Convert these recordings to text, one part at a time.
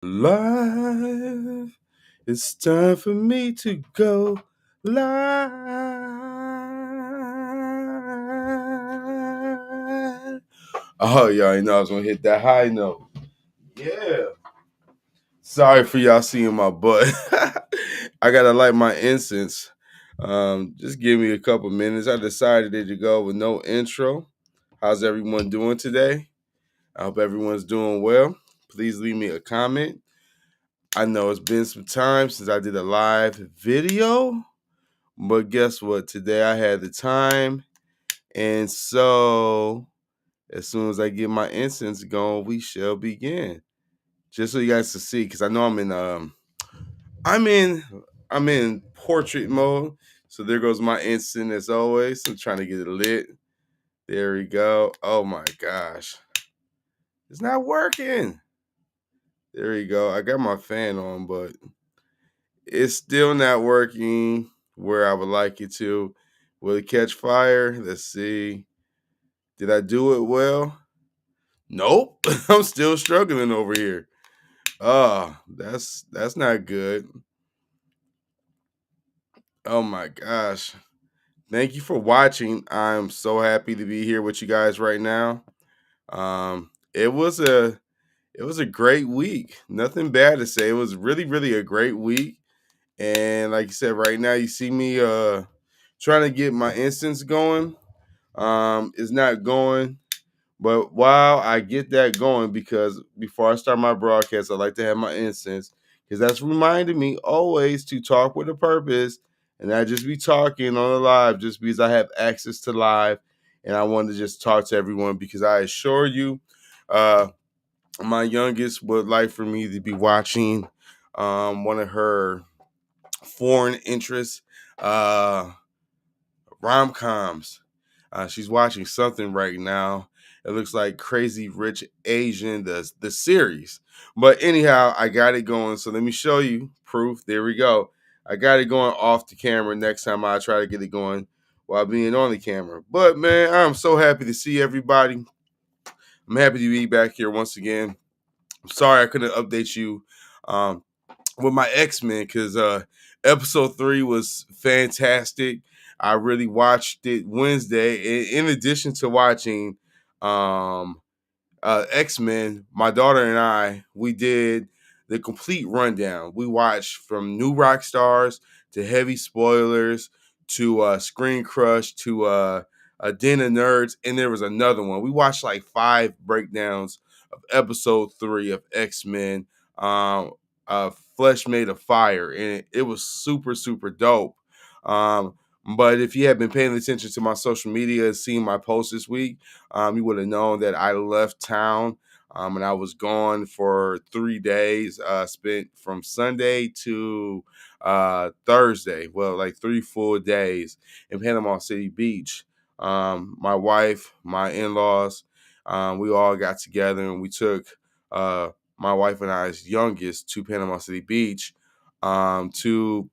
Live. It's time for me to go live. Oh, y'all, you know I was gonna hit that high note. Yeah. Sorry for y'all seeing my butt. I gotta light my incense. Just give me a couple minutes. I decided to go with no intro. How's everyone doing today? I hope everyone's doing well. Please leave me a comment. I know it's been some time since I did a live video, but guess what? Today I had the time, and so as soon as I get my incense going, we shall begin. Just so you guys can see, because I know I'm in I'm in portrait mode. So there goes my incense as always. I'm trying to get it lit. There we go. Oh my gosh. It's not working. There we go. I got my fan on, but it's still not working where I would like it to. Will it catch fire? Let's see. Did I do it well? Nope. I'm still struggling over here. Oh, that's not good. Oh my gosh. Thank you for watching. I'm so happy to be here with you guys right now. It was a great week. Nothing bad to say. It was really a great week. And like you said, right now you see me trying to get my instance going. It's not going. But while I get that going, because before I start my broadcast, I like to have my instance, because that's reminding me always to talk with a purpose and not just be talking on the live just because I have access to live and I want to just talk to everyone, because I assure you, uh, my youngest would like for me to be watching one of her foreign interests, uh, rom coms. She's watching something right now. It looks like Crazy Rich Asian, the series. But anyhow, I got it going. So let me show you proof. There we go. I got it going off the camera. Next time I try to get it going while being on the camera. But man, I'm so happy to see everybody. I'm happy to be back here once again. I'm sorry I couldn't update you um, with my X-Men, because episode 3 was fantastic. I really watched it Wednesday. In addition to watching um, X-Men, my daughter and we did the complete rundown. We watched from New Rock Stars to Heavy Spoilers to Screen Crush to Den of Nerds, and there was another one. We watched like 5 breakdowns of episode 3 of X-Men, um, Flesh Made of Fire, and it was super dope. Um, but if you have been paying attention to my social media, seeing my posts this week, you would have known that I left town, and I was gone for 3 days, spent from Sunday to Thursday. Well, like 3 full days in Panama City Beach. My wife, my in-laws, we all got together and we took my wife and I's youngest to Panama City Beach to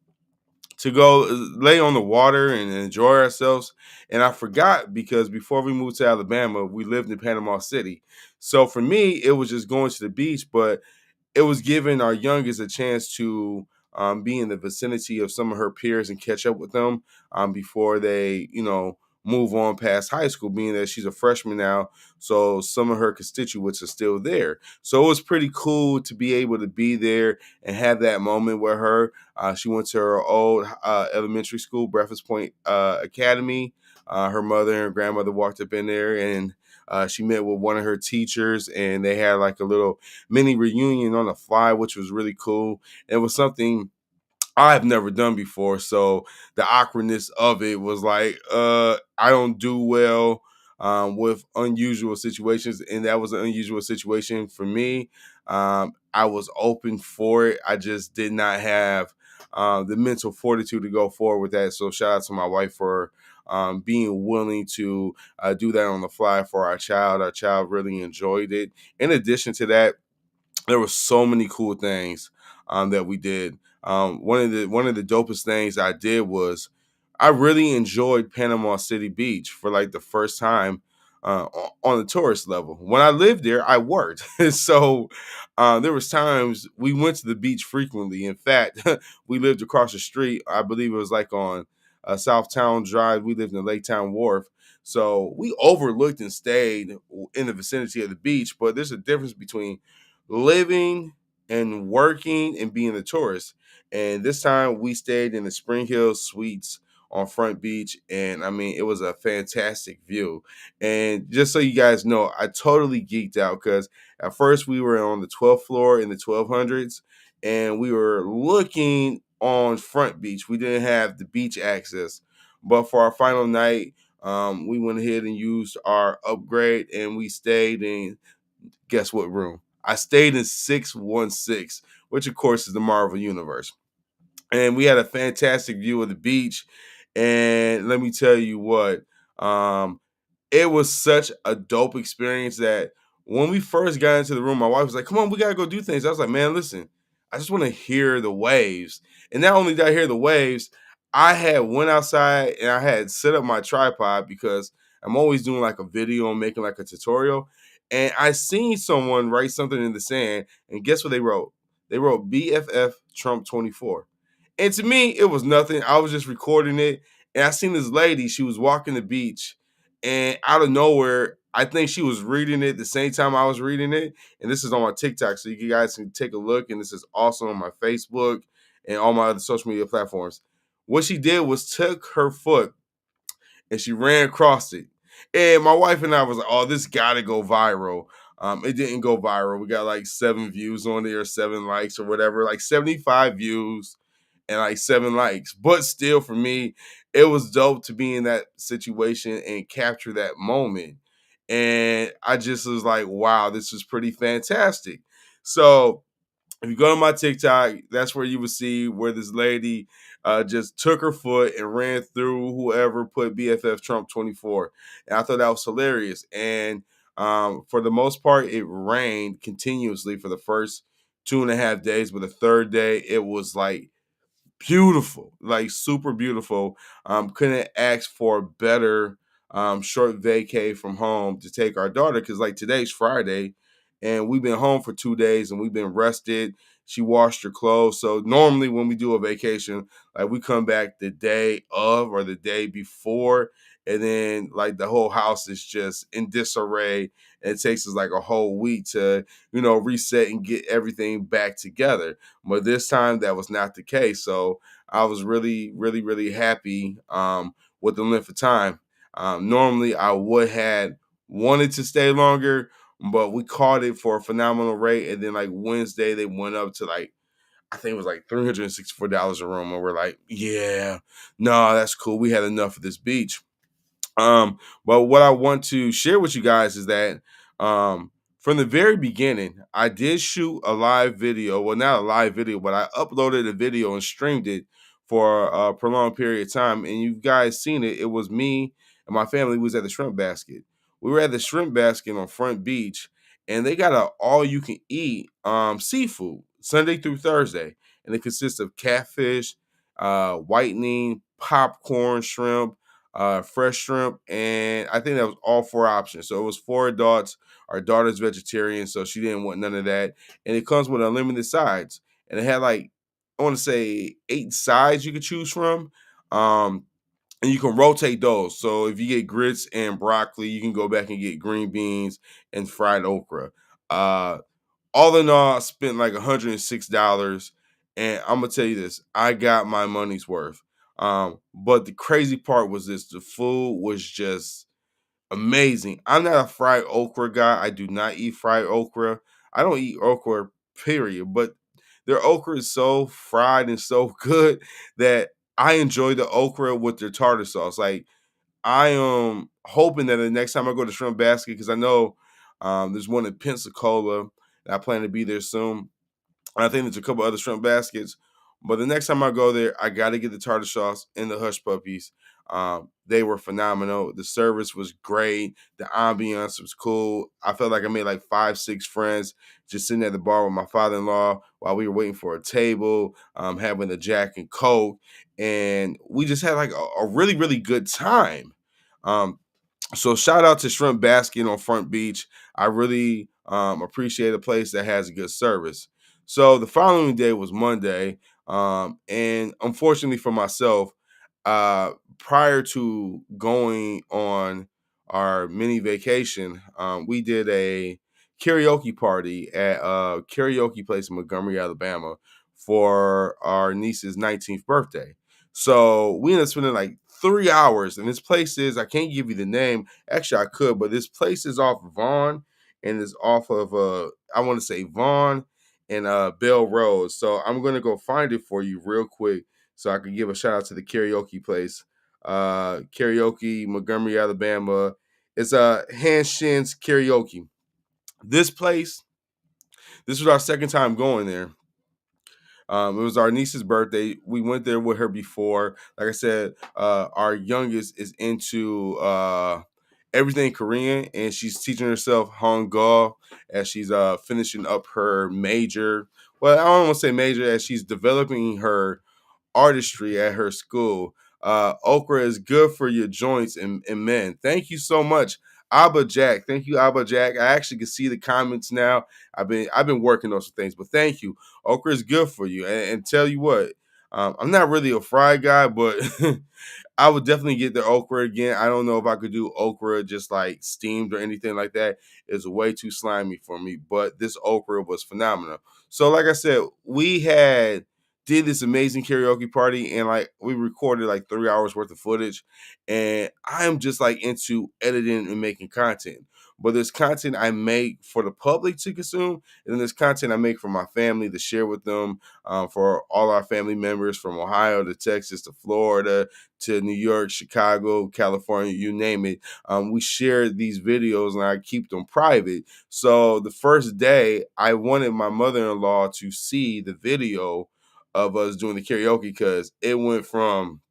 go lay on the water and enjoy ourselves. And I forgot, because before we moved to Alabama, we lived in Panama City. So for me, it was just going to the beach, but it was giving our youngest a chance to be in the vicinity of some of her peers and catch up with them before they, move on past high school, being that she's a freshman now. So some of her constituents are still there. So it was pretty cool to be able to be there and have that moment with her. She went to her old elementary school, Breakfast Point Academy. Her mother and grandmother walked up in there, and she met with one of her teachers, and they had like a little mini reunion on the fly, which was really cool. It was something I've never done before, so the awkwardness of it was like, I don't do well with unusual situations, and that was an unusual situation for me. I was open for it. I just did not have the mental fortitude to go forward with that. So shout out to my wife for being willing to do that on the fly for our child. Our child really enjoyed it. In addition to that, there were so many cool things that we did. One of the dopest things I did was I really enjoyed Panama City Beach for like the first time. on the tourist level. When I lived there, I worked. So there was times we went to the beach frequently. In fact, we lived across the street. I believe it was like on Southtown Drive. We lived in the Lake Town Wharf. So we overlooked and stayed in the vicinity of the beach. But there's a difference between living and working and being a tourist. And this time we stayed in the Spring Hill Suites on Front Beach. And I mean, it was a fantastic view. And just so you guys know, I totally geeked out because at first we were on the 12th floor in the 1200s and we were looking on Front Beach. We didn't have the beach access. But for our final night, we went ahead and used our upgrade and we stayed in, guess what room? I stayed in 616, which of course is the Marvel Universe. And we had a fantastic view of the beach. And let me tell you what, um, it was such a dope experience that when we first got into the room, my wife was like, "Come on, we gotta go do things." I was like, "Man, listen, I just want to hear the waves." And not only did I hear the waves, I had went outside and I had set up my tripod because I'm always doing like a video and making like a tutorial. And I seen someone write something in the sand, and guess what they wrote? They wrote BFF Trump 24. And to me, it was nothing. I was just recording it. And I seen this lady, she was walking the beach, and out of nowhere, I think she was reading it the same time I was reading it. And this is on my TikTok, so you guys can take a look. And this is also on my Facebook and all my other social media platforms. What she did was took her foot and she ran across it. And my wife and I was like, "Oh, this gotta go viral." It didn't go viral. We got like 7 views on there, 7 likes or whatever, like 75 views and like 7 likes. But still, for me, it was dope to be in that situation and capture that moment. And I just was like, wow, this is pretty fantastic. So if you go to my TikTok, that's where you will see where this lady just took her foot and ran through whoever put BFF Trump 24. And I thought that was hilarious. And for the most part, it rained continuously for the first 2.5 days. But the third day, it was like beautiful, like super beautiful. Couldn't ask for a better short vacay from home to take our daughter because like today's Friday and we've been home for 2 days and we've been rested. She washed her clothes. So normally when we do a vacation, like we come back the day of or the day before, and then like the whole house is just in disarray. And it takes us like a whole week to, reset and get everything back together. But this time that was not the case. So I was really, really, really happy with the length of time. Normally I would had wanted to stay longer, but we caught it for a phenomenal rate. And then like Wednesday, they went up to like, I think it was like $364 a room. And we're like, yeah, no, that's cool. We had enough of this beach. But what I want to share with you guys is that from the very beginning, I did shoot a live video. Well, not a live video, but I uploaded a video and streamed it for a prolonged period of time. And you guys seen it. It was me and my family was at the Shrimp Basket. We were at the Shrimp Basket on Front Beach, and they got a all you can eat seafood Sunday through Thursday, and it consists of catfish, whitening, popcorn, shrimp, fresh shrimp, and I think that was all 4 options. So it was 4 adults. Our daughter's vegetarian, so she didn't want none of that. And it comes with unlimited sides. And it had like, I want to say 8 sides you could choose from. And you can rotate those. So if you get grits and broccoli, you can go back and get green beans and fried okra. Uh, all in all, I spent like $106. And I'm gonna tell you this, I got my money's worth. But the crazy part was this: the food was just amazing. I'm not a fried okra guy. I do not eat fried okra. I don't eat okra, period. But their okra is so fried and so good that I enjoy the okra with their tartar sauce. Like I am hoping that the next time I go to Shrimp Basket, because I know there's one in Pensacola, and I plan to be there soon. And I think there's a couple other shrimp baskets. But the next time I go there, I got to get the tartar sauce and the hush puppies. They were phenomenal. The service was great. The ambiance was cool. I felt like I made like 5, 6 friends just sitting at the bar with my father-in-law while we were waiting for a table, having a Jack and Coke. And we just had like a really, really good time. Um, So shout out to Shrimp Basket on Front Beach. I really appreciate a place that has a good service. So the following day was Monday, and unfortunately for myself, uh, prior to going on our mini vacation, we did a karaoke party at a karaoke place in Montgomery, Alabama, for our niece's 19th birthday. So we ended up spending like 3 hours, and this place is, I can't give you the name. Actually, I could, but this place is off Vaughn, and is off of I want to say Vaughn and Bell Road. So I'm gonna go find it for you real quick so I can give a shout out to the karaoke place. Karaoke, Montgomery, Alabama. It's Hand Shins Karaoke. This place, this was our second time going there. It was our niece's birthday. We went there with her before. Like I said, our youngest is into everything Korean, and she's teaching herself Hangul as she's finishing up her major. Well, I don't want to say major, as she's developing her artistry at her school. Okra is good for your joints and men. Thank you so much, Abba Jack. Thank you, Abba Jack. I actually can see the comments now. I've been working on some things, but thank you. Okra is good for you. And tell you what, I'm not really a fried guy, but I would definitely get the okra again. I don't know if I could do okra just like steamed or anything like that. It's way too slimy for me, but this okra was phenomenal. So, like I said, we had did this amazing karaoke party, and like we recorded like 3 hours worth of footage. And I am just like into editing and making content. But there's content I make for the public to consume, and then there's content I make for my family to share with them, for all our family members from Ohio to Texas to Florida to New York, Chicago, California, you name it. We share these videos and I keep them private. So the first day, I wanted my mother-in-law to see the video of us doing the karaoke because it went from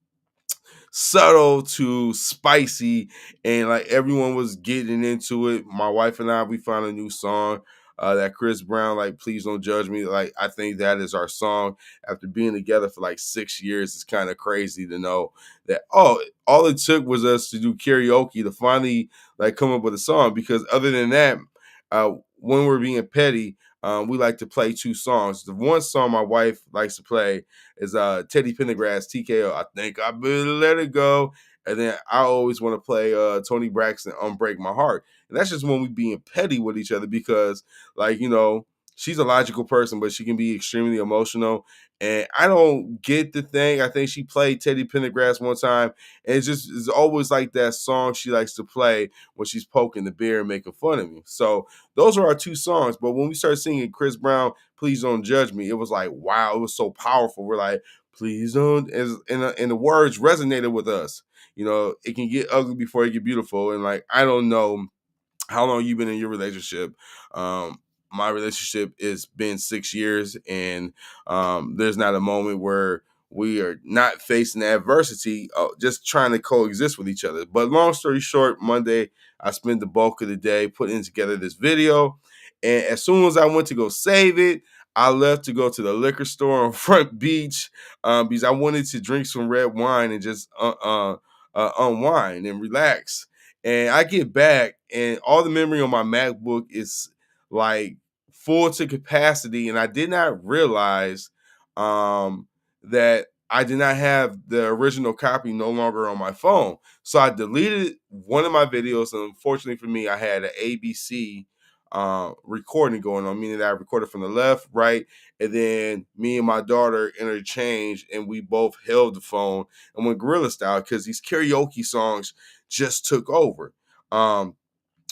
subtle to spicy, and like everyone was getting into it. My wife and I, we found a new song, that Chris Brown, like "Please Don't Judge Me." Like, I think that is our song. After being together for like 6 years, it's kind of crazy to know that, oh, all it took was us to do karaoke to finally like come up with a song. Because other than that, when we're being petty, we like to play two songs. The one song my wife likes to play is Teddy Pendergrass TKO. I think I better let it go. And then I always want to play Tony Braxton Unbreak My Heart. And that's just when we being petty with each other because, like, she's a logical person, but she can be extremely emotional. And I don't get the thing. I think she played Teddy Pendergrass one time, and it's always like that song she likes to play when she's poking the bear and making fun of me. So those are our two songs. But when we started singing Chris Brown, "Please Don't Judge Me," it was like, wow, it was so powerful. We're like, please don't, and the words resonated with us. It can get ugly before it get beautiful. And like, I don't know how long you've been in your relationship. My relationship has been 6 years, and there's not a moment where we are not facing adversity, just trying to coexist with each other. But long story short, Monday, I spent the bulk of the day putting together this video. And as soon as I went to go save it, I left to go to the liquor store on Front Beach, because I wanted to drink some red wine and just unwind and relax. And I get back, and all the memory on my MacBook is like full to capacity. And I did not realize that I did not have the original copy no longer on my phone. So I deleted one of my videos. And unfortunately for me, I had an ABC recording going on, meaning that I recorded from the left, right, and then me and my daughter interchanged, and we both held the phone and went guerrilla style because these karaoke songs just took over. Um,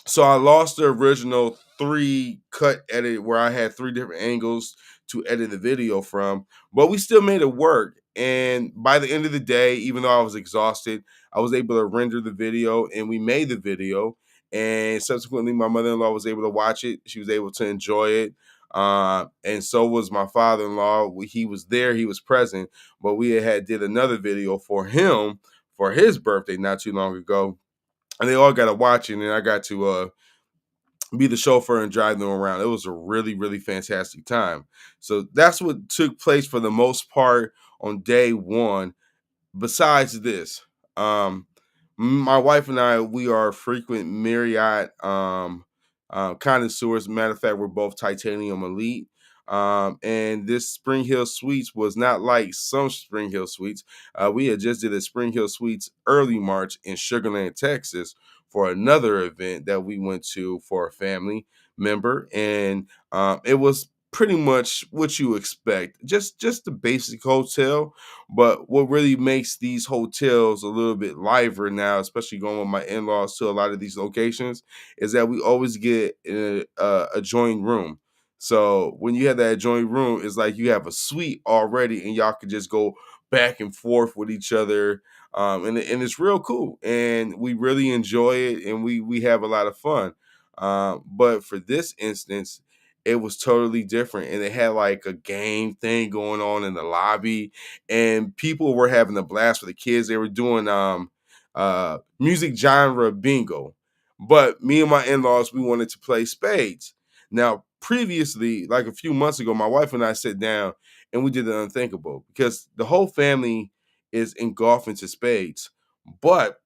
so I lost the original three cut edit where I had three different angles to edit the video from, but we still made it work. And by the end of the day, even though I was exhausted, I was able to render the video, and we made the video. And subsequently, my mother-in-law was able to watch it. She was able to enjoy it. And so was my father-in-law. He was there, he was present, but we had did another video for him for his birthday not too long ago, and they all got to watch it, and I got to be the chauffeur and drive them around. It was a really, really fantastic time. So that's what took place for the most part on day one. Besides this, um, My wife and I, we are frequent Marriott connoisseurs. Matter of fact, we're both Titanium Elite. And this Spring Hill Suites was not like some Spring Hill Suites. We had just did a Spring Hill Suites early March in Sugarland, Texas, for another event that we went to for a family member, and it was pretty much what you expect, just the basic hotel. But what really makes these hotels a little bit livelier now, especially going with my in-laws to a lot of these locations, is that we always get a joined room. So when you have that joined room, it's like you have a suite already, and y'all can just go back and forth with each other, and it's real cool, and we really enjoy it, and we have a lot of fun. But for this instance, it was totally different, and they had like a game thing going on in the lobby, and people were having a blast for the kids. They were doing music genre bingo. But me and my in-laws, we wanted to play spades. Now, previously, like a few months ago, my wife and I sat down and we did the unthinkable because the whole family is engulfed into spades. But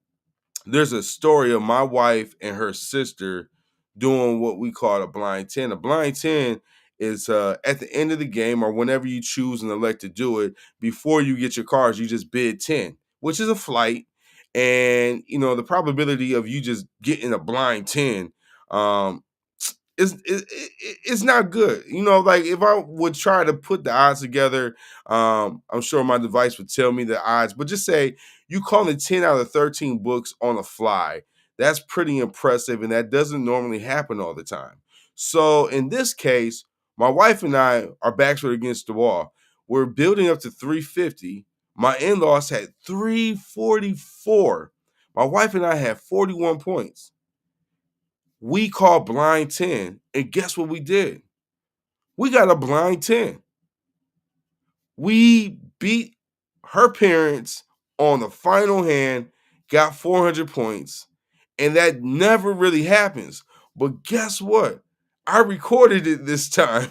there's a story of my wife and her sister doing what we call a blind 10. A blind 10 is at the end of the game or whenever you choose and elect to do it, before you get your cards, you just bid 10, which is a flight. And, the probability of you just getting a blind 10 um, it's not good. Like if I would try to put the odds together, I'm sure my device would tell me the odds, but just say you call it 10 out of 13 books on the fly. That's pretty impressive, and that doesn't normally happen all the time. So in this case, my wife and I, our backs were against the wall. We're building up to 350. My in-laws had 344. My wife and I had 41 points. We called blind 10, and guess what we did? We got a blind 10. We beat her parents on the final hand, got 400 points, and that never really happens. But guess what? I recorded it this time.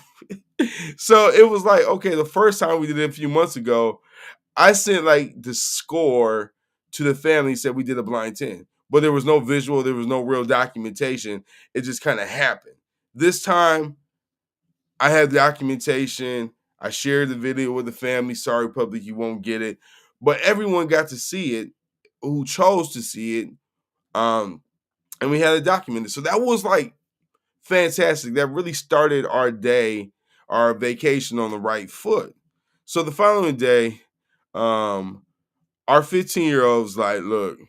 So it was like, okay, the first time we did it a few months ago, I sent like the score to the family, said we did a blind 10, but there was no visual, there was no real documentation. It just kind of happened. This time I had documentation. I shared the video with the family. Sorry, public, you won't get it. But everyone got to see it who chose to see it. Um, and we had it documented. So that was like fantastic. That really started our day, our vacation on the right foot. So the following day, um, our 15-year-old was like, look,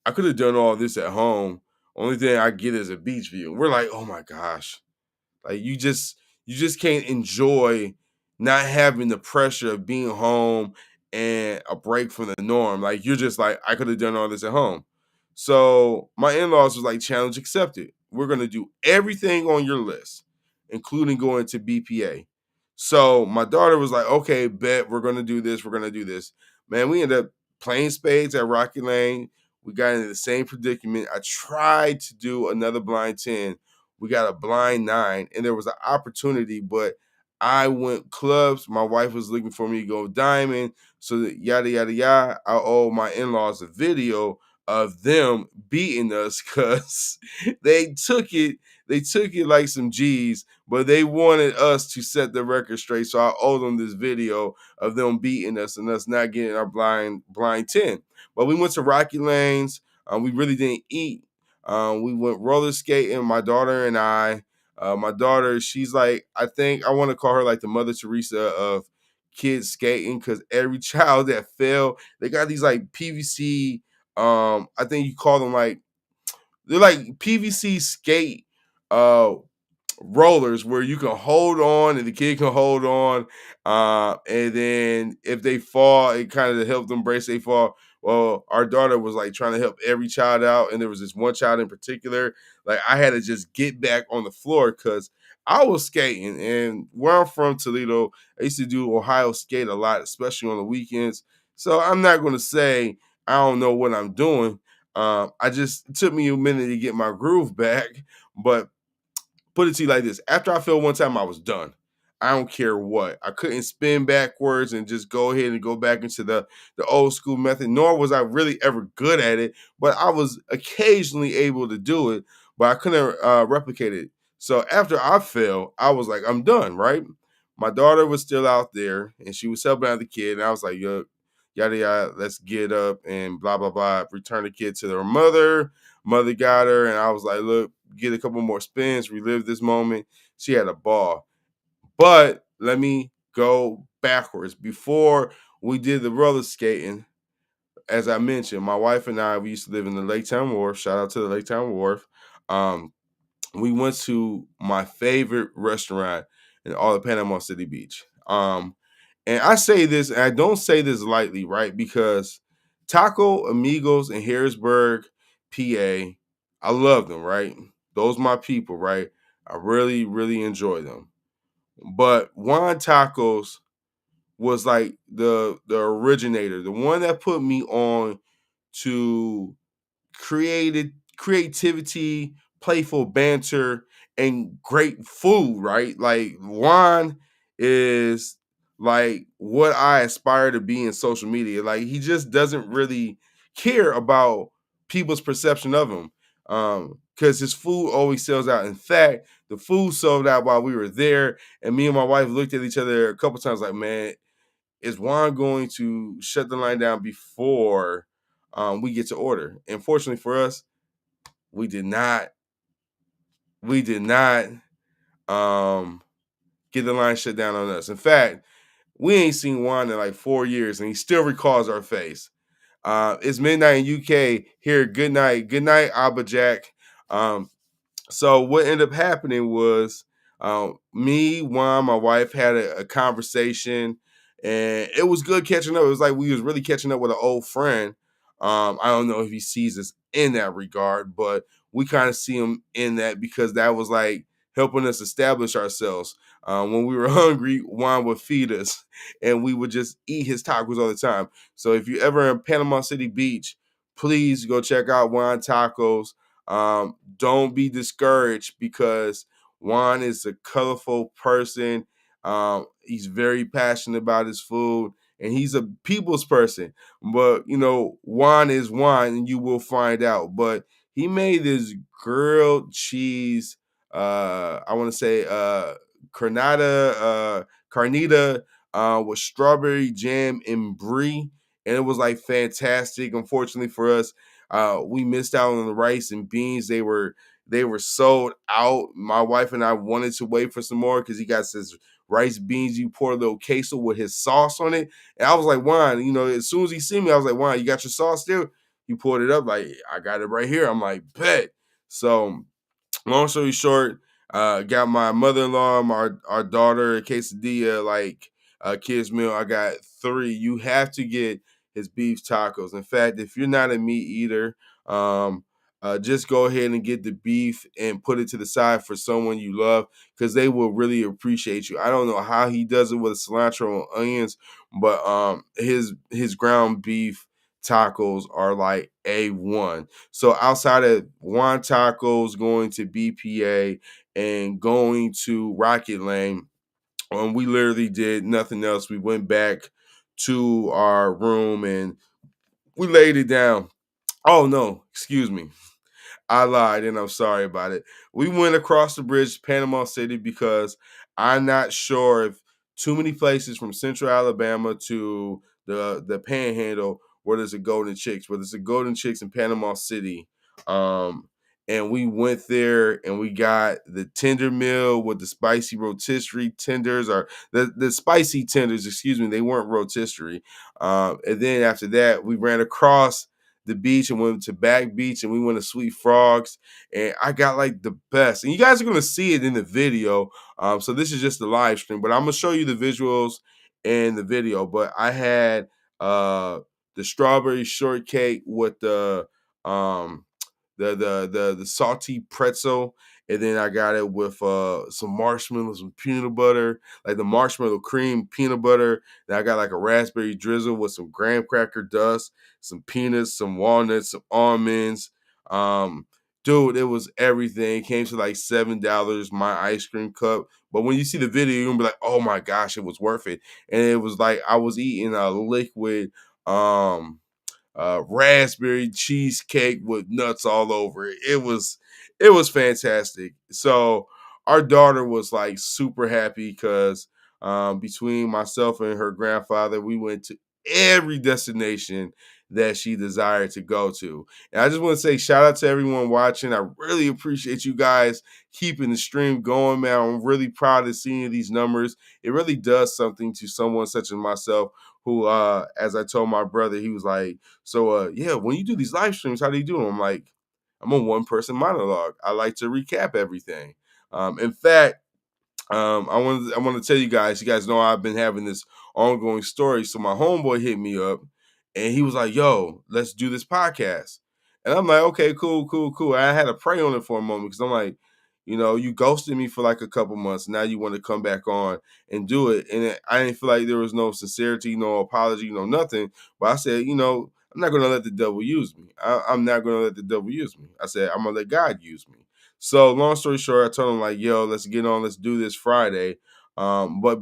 I could have done all this at home. Only thing I get is a beach view. We're like, oh my gosh. Like you just can't enjoy not having the pressure of being home and a break from the norm. Like you're just like, I could have done all this at home. So my in-laws was like, challenge accepted. We're gonna do everything on your list, including going to BPA. So my daughter was like, okay, bet we're gonna do this, we're gonna do this. Man, we ended up playing spades at Rocky Lane. We got into the same predicament. I tried to do another blind 10. We got a blind 9, and there was an opportunity, but I went clubs. My wife was looking for me to go diamond. So that yada yada yada. I owe my in-laws a video of them beating us because they took it. They took it like some G's, but they wanted us to set the record straight. So I owe them this video of them beating us and us not getting our blind 10. But we went to Rocky Lanes. We really didn't eat. We went roller skating, my daughter and I. My daughter, she's like, I think I want to call her like the Mother Teresa of kids skating because every child that fell, they got these like PVC. I think you call them like they're like PVC skate uh rollers where you can hold on and the kid can hold on. And then if they fall, it kind of helps them brace they fall. Well, our daughter was like trying to help every child out, and there was this one child in particular. Like I had to just get back on the floor because I was skating, and where I'm from, Toledo, I used to do Ohio skate a lot, especially on the weekends. So I'm not going to say I don't know what I'm doing. I just it took me a minute to get my groove back, but put it to you like this: after I fell one time, I was done. I don't care what. I couldn't spin backwards and just go ahead and go back into the old school method, nor was I really ever good at it, but I was occasionally able to do it, but I couldn't replicate it. So after I fell, I was like, I'm done, right? My daughter was still out there and she was helping out the kid. And I was like, yo, yada yada, let's get up and blah blah blah. Return the kid to their mother. Mother got her, and I was like, look, get a couple more spins, relive this moment. She had a ball. But let me go backwards. Before we did the roller skating, as I mentioned, my wife and I, we used to live in the Lake Town Wharf. Shout out to the Lake Town Wharf. Um, we went to my favorite restaurant in all of Panama City Beach. And I say this, and I don't say this lightly, right? Because Taco Amigos in Harrisburg, PA, I love them, right? Those my people, right? I really, really enjoy them. But Juan Tacos was like the originator, the one that put me on to creativity, playful banter, and great food, right? Like Juan is like what I aspire to be in social media. Like he just doesn't really care about people's perception of him. Because his food always sells out. In fact, the food sold out while we were there, and me and my wife looked at each other a couple times like, man, is Juan going to shut the line down before we get to order? And fortunately for us, we did not. We did not get the line shut down on us. In fact, we ain't seen Juan in like 4 years, and he still recalls our face. It's midnight in UK here. Good night, Abba Jack. Um, so what ended up happening was me, Juan, my wife had a conversation, and it was good catching up. It was like we was really catching up with an old friend. I don't know if he sees us in that regard, but we kind of see him in that because that was like helping us establish ourselves. When we were hungry, Juan would feed us, and we would just eat his tacos all the time. So if you're ever in Panama City Beach, please go check out Juan Tacos. Don't be discouraged because Juan is a colorful person. He's very passionate about his food and he's a people's person. But, you know, Juan is Juan and you will find out. But he made this grilled cheese, I want to say carnita with strawberry jam and brie. And it was like fantastic. Unfortunately for us, we missed out on the rice and beans. They were sold out. My wife and I wanted to wait for some more because he got his rice beans. You pour a little queso with his sauce on it, and I was like, Juan, you know, as soon as he see me, I was like, Juan, you got your sauce still? He poured it up like I got it right here. I'm like, bet. So long story short, got my mother-in-law, our daughter a quesadilla, like a kids meal. I got three. You have to get his beef tacos. In fact, if you're not a meat eater, just go ahead and get the beef and put it to the side for someone you love because they will really appreciate you. I don't know how he does it with cilantro and onions, but his ground beef tacos are like A1. So outside of Juan Tacos, going to BPA and going to Rocket Lane, we literally did nothing else. We went back to our room and we laid it down. Oh no, excuse me. I lied and I'm sorry about it. We went across the bridge to Panama City because I'm not sure if too many places from Central Alabama to the Panhandle where there's a Golden Chicks, where there's a Golden Chicks in Panama City. And we went there and we got the tender meal with the spicy rotisserie tenders, or the spicy tenders, excuse me, they weren't rotisserie. And then after that, we ran across the beach and went to Back Beach and we went to Sweet Frogs and I got like the best. And you guys are gonna see it in the video. So this is just the live stream, but I'm gonna show you the visuals in the video. But I had the strawberry shortcake with um the salty pretzel, and then I got it with some marshmallows, some peanut butter, like the marshmallow cream peanut butter. Then I got like a raspberry drizzle with some graham cracker dust, some peanuts, some walnuts, some almonds, um, dude, it was everything. It came to like $7, my ice cream cup. But when you see the video, you're gonna be like, oh my gosh, it was worth it. And it was like I was eating a liquid um raspberry cheesecake with nuts all over it. It was fantastic. So our daughter was like super happy because between myself and her grandfather, we went to every destination that she desired to go to. And I just want to say shout out to everyone watching. I really appreciate you guys keeping the stream going, man. I'm really proud of seeing these numbers. It really does something to someone such as myself who as I told my brother, he was like, so yeah, when you do these live streams, how do you do them? I'm like, I'm a one person monologue. I like to recap everything. In fact, I want to tell you guys know I've been having this ongoing story. So my homeboy hit me up and he was like, yo, let's do this podcast. And I'm like, okay, cool, cool, cool. I had to pray on it for a moment because I'm like, you ghosted me for like a couple months. Now you want to come back on and do it. And I didn't feel like there was no sincerity, no apology, no nothing. But I said, I'm not going to let the devil use me. I'm not going to let the devil use me. I said, I'm going to let God use me. So long story short, I told him like, yo, let's get on, let's do this Friday. But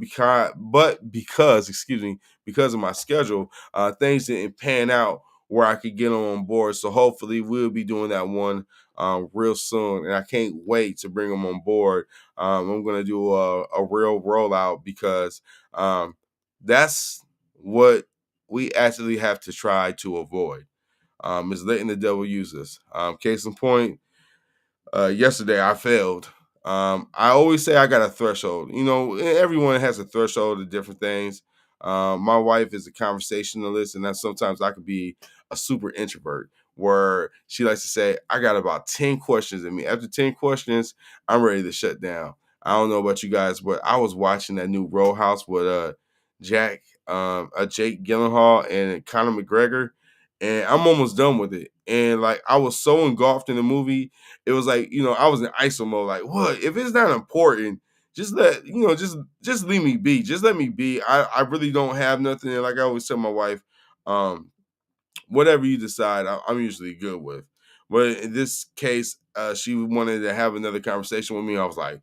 because, excuse me, because of my schedule, things didn't pan out where I could get on board. So hopefully we'll be doing that one real soon. And I can't wait to bring them on board. I'm gonna do a real rollout because that's what we actually have to try to avoid. Is letting the devil use us. Case in point, yesterday I failed. I always say I got a threshold. Everyone has a threshold of different things. My wife is a conversationalist, and that sometimes I could be a super introvert where she likes to say, I got about 10 questions in me. After 10 questions, I'm ready to shut down. I don't know about you guys, but I was watching that new Row House with Jake Gyllenhaal and Conor McGregor, and I'm almost done with it. And like I was so engulfed in the movie, it was like, I was in ISO mode. Like, what? If it's not important, just leave me be. Just let me be. I really don't have nothing. And like I always tell my wife, um, whatever you decide, I'm usually good with. But in this case, she wanted to have another conversation with me. I was like,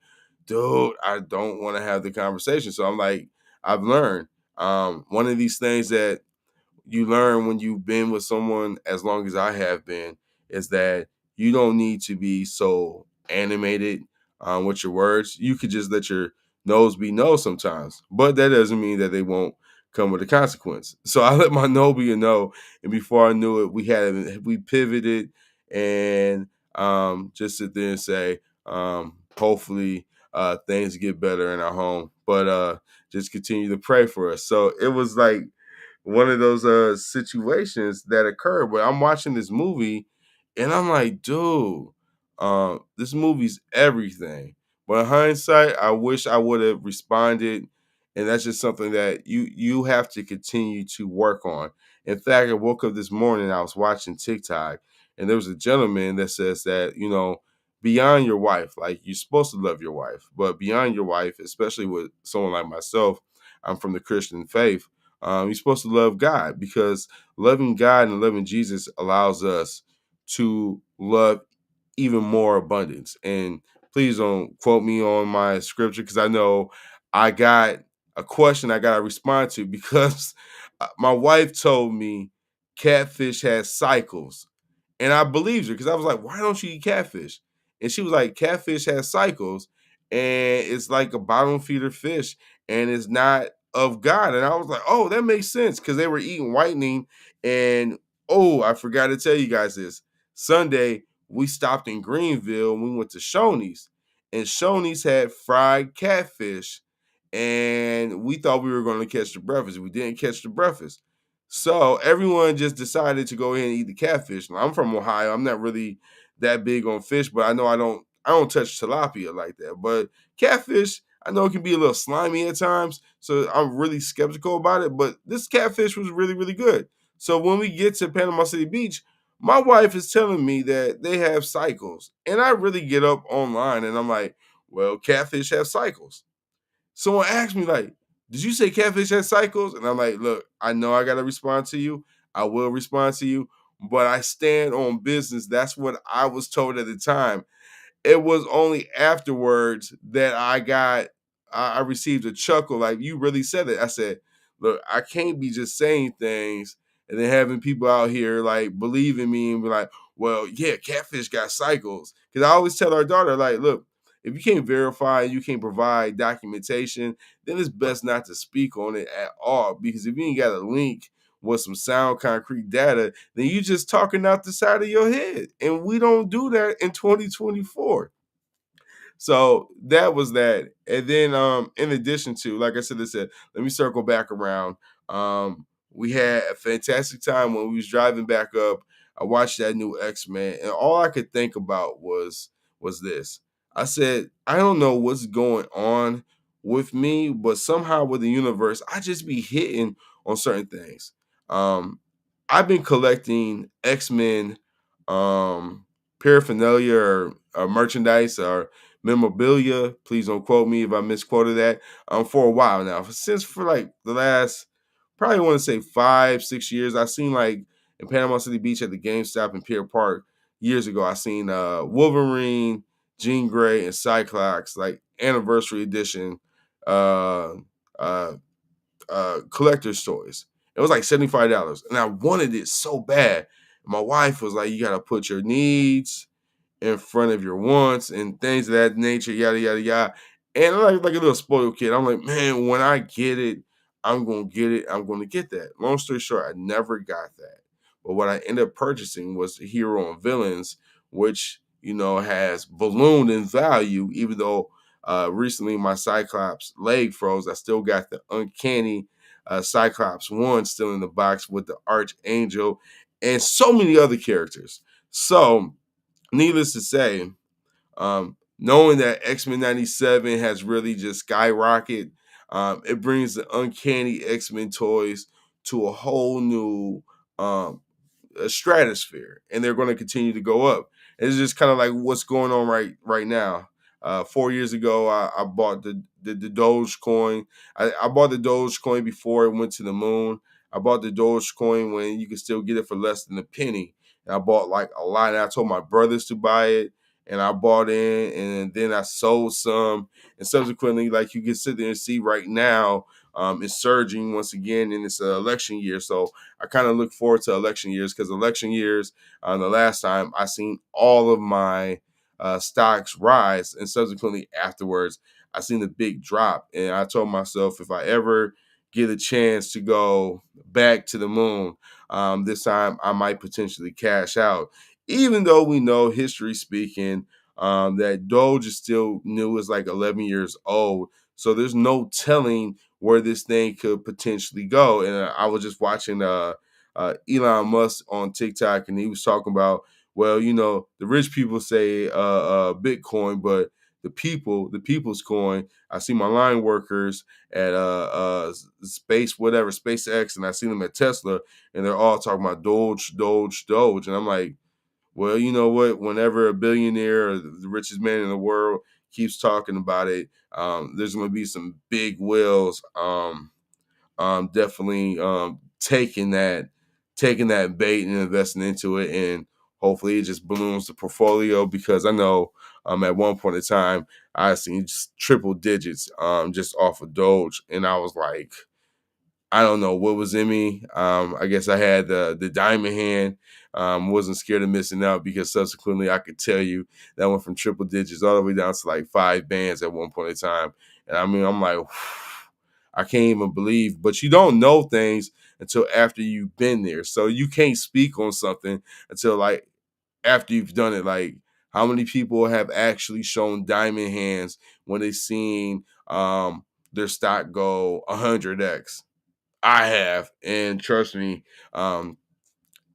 dude, I don't want to have the conversation. So I'm like, I've learned one of these things that you learn when you've been with someone as long as I have been is that you don't need to be so animated with your words. You could just let your no's be no sometimes, but that doesn't mean that they won't come with a consequence. So I let my no be a no, and before I knew it, we pivoted and just sit there and say, hopefully things get better in our home, but just continue to pray for us. So it was like one of those situations that occurred where I'm watching this movie and I'm like, dude, this movie's everything. But in hindsight, I wish I would have responded. And that's just something that you have to continue to work on. In fact, I woke up this morning, I was watching TikTok, and there was a gentleman that says that, beyond your wife, like you're supposed to love your wife, but beyond your wife, especially with someone like myself, I'm from the Christian faith. You're supposed to love God because loving God and loving Jesus allows us to love even more abundance. And please don't quote me on my scripture because I know I got a question I got to respond to because my wife told me catfish has cycles. And I believed her because I was like, why don't you eat catfish? And she was like, catfish has cycles and it's like a bottom feeder fish and it's not of God. And I was like, oh, that makes sense because they were eating whitening. And oh, I forgot to tell you guys this. Sunday, we stopped in Greenville and we went to Shoney's. And Shoney's had fried catfish. And we thought we were going to catch the breakfast. We didn't catch the breakfast. So everyone just decided to go ahead and eat the catfish. Now, I'm from Ohio. I'm not really that big on fish, but I know I don't touch tilapia like that. But catfish, I know it can be a little slimy at times, so I'm really skeptical about it. But this catfish was really, really good. So when we get to Panama City Beach, my wife is telling me that they have cycles. And I really get up online and I'm like, well, catfish have cycles. Someone asked me, like, did you say catfish has cycles? And I'm like, look, I know I got to respond to you. I will respond to you. but I stand on business. That's what I was told at the time. It was only afterwards that I received a chuckle. Like, you really said it. I said, look, I can't be just saying things and then having people out here like believe in me and be like, well, yeah, catfish got cycles. Because I always tell our daughter, like, look, if you can't verify and you can't provide documentation, then it's best not to speak on it at all. Because if you ain't got a link with some sound concrete data, then you just talking out the side of your head. And we don't do that in 2024. So that was that. And then in addition to, like I said, let me circle back around. We had a fantastic time when we was driving back up. I watched that new X-Men, and all I could think about was this. I said, I don't know what's going on with me, but somehow with the universe, I just be hitting on certain things. Um, I've been collecting X-Men paraphernalia or merchandise or memorabilia. Please don't quote me if I misquoted that. For a while now, since for like the last, probably want to say 5-6 years. I seen like in Panama City Beach at the GameStop in Pier Park years ago. I seen Wolverine, Jean Grey, and Cyclops like anniversary edition uh, uh, collector's toys. It was like $75, and I wanted it so bad. My wife was like, "You got to put your needs in front of your wants and things of that nature, yada yada yada." And I'm like a little spoiled kid. I'm like, man, when I get it, I'm gonna get it. I'm gonna get that. Long story short, I never got that. But what I ended up purchasing was the Hero and Villains, which has ballooned in value. Even though recently my Cyclops leg froze, I still got the uncanny Cyclops one still in the box with the Archangel and so many other characters. So needless to say, knowing that X-Men 97 has really just skyrocketed, it brings the uncanny X-Men toys to a whole new stratosphere, and they're going to continue to go up. It's just kind of like what's going on right now. 4 years ago, I bought the Dogecoin. I bought the Dogecoin before it went to the moon. I bought the Dogecoin when you could still get it for less than a penny. And I bought like a lot. And I told my brothers to buy it, and I bought in, and then I sold some. And subsequently, like you can sit there and see right now, it's surging once again, and it's an election year. So I kind of look forward to election years because election years, the last time I seen all of my stocks rise, and subsequently afterwards, I seen the big drop. And I told myself, if I ever get a chance to go back to the moon, this time I might potentially cash out. Even though we know, history speaking, that Doge is still new, is like 11 years old. So there's no telling where this thing could potentially go. And I was just watching Elon Musk on TikTok, and he was talking about, well, the rich people say Bitcoin, but the people's coin. I see my line workers at SpaceX, and I see them at Tesla, and they're all talking about Doge, Doge, Doge. And I'm like, well, you know what? Whenever a billionaire or the richest man in the world keeps talking about it, there's going to be some big whales definitely taking that bait and investing into it, and hopefully it just balloons the portfolio, because I know at one point in time I seen just triple digits just off of Doge, and I was like, I don't know what was in me. I guess I had the diamond hand. Wasn't scared of missing out, because subsequently I could tell you that went from triple digits all the way down to like 5 bands at one point in time. And I mean, I'm like, I can't even believe. But you don't know things until after you've been there. So you can't speak on something until like after you've done it. Like, how many people have actually shown diamond hands when they seen their stock go 100x? I have, and trust me,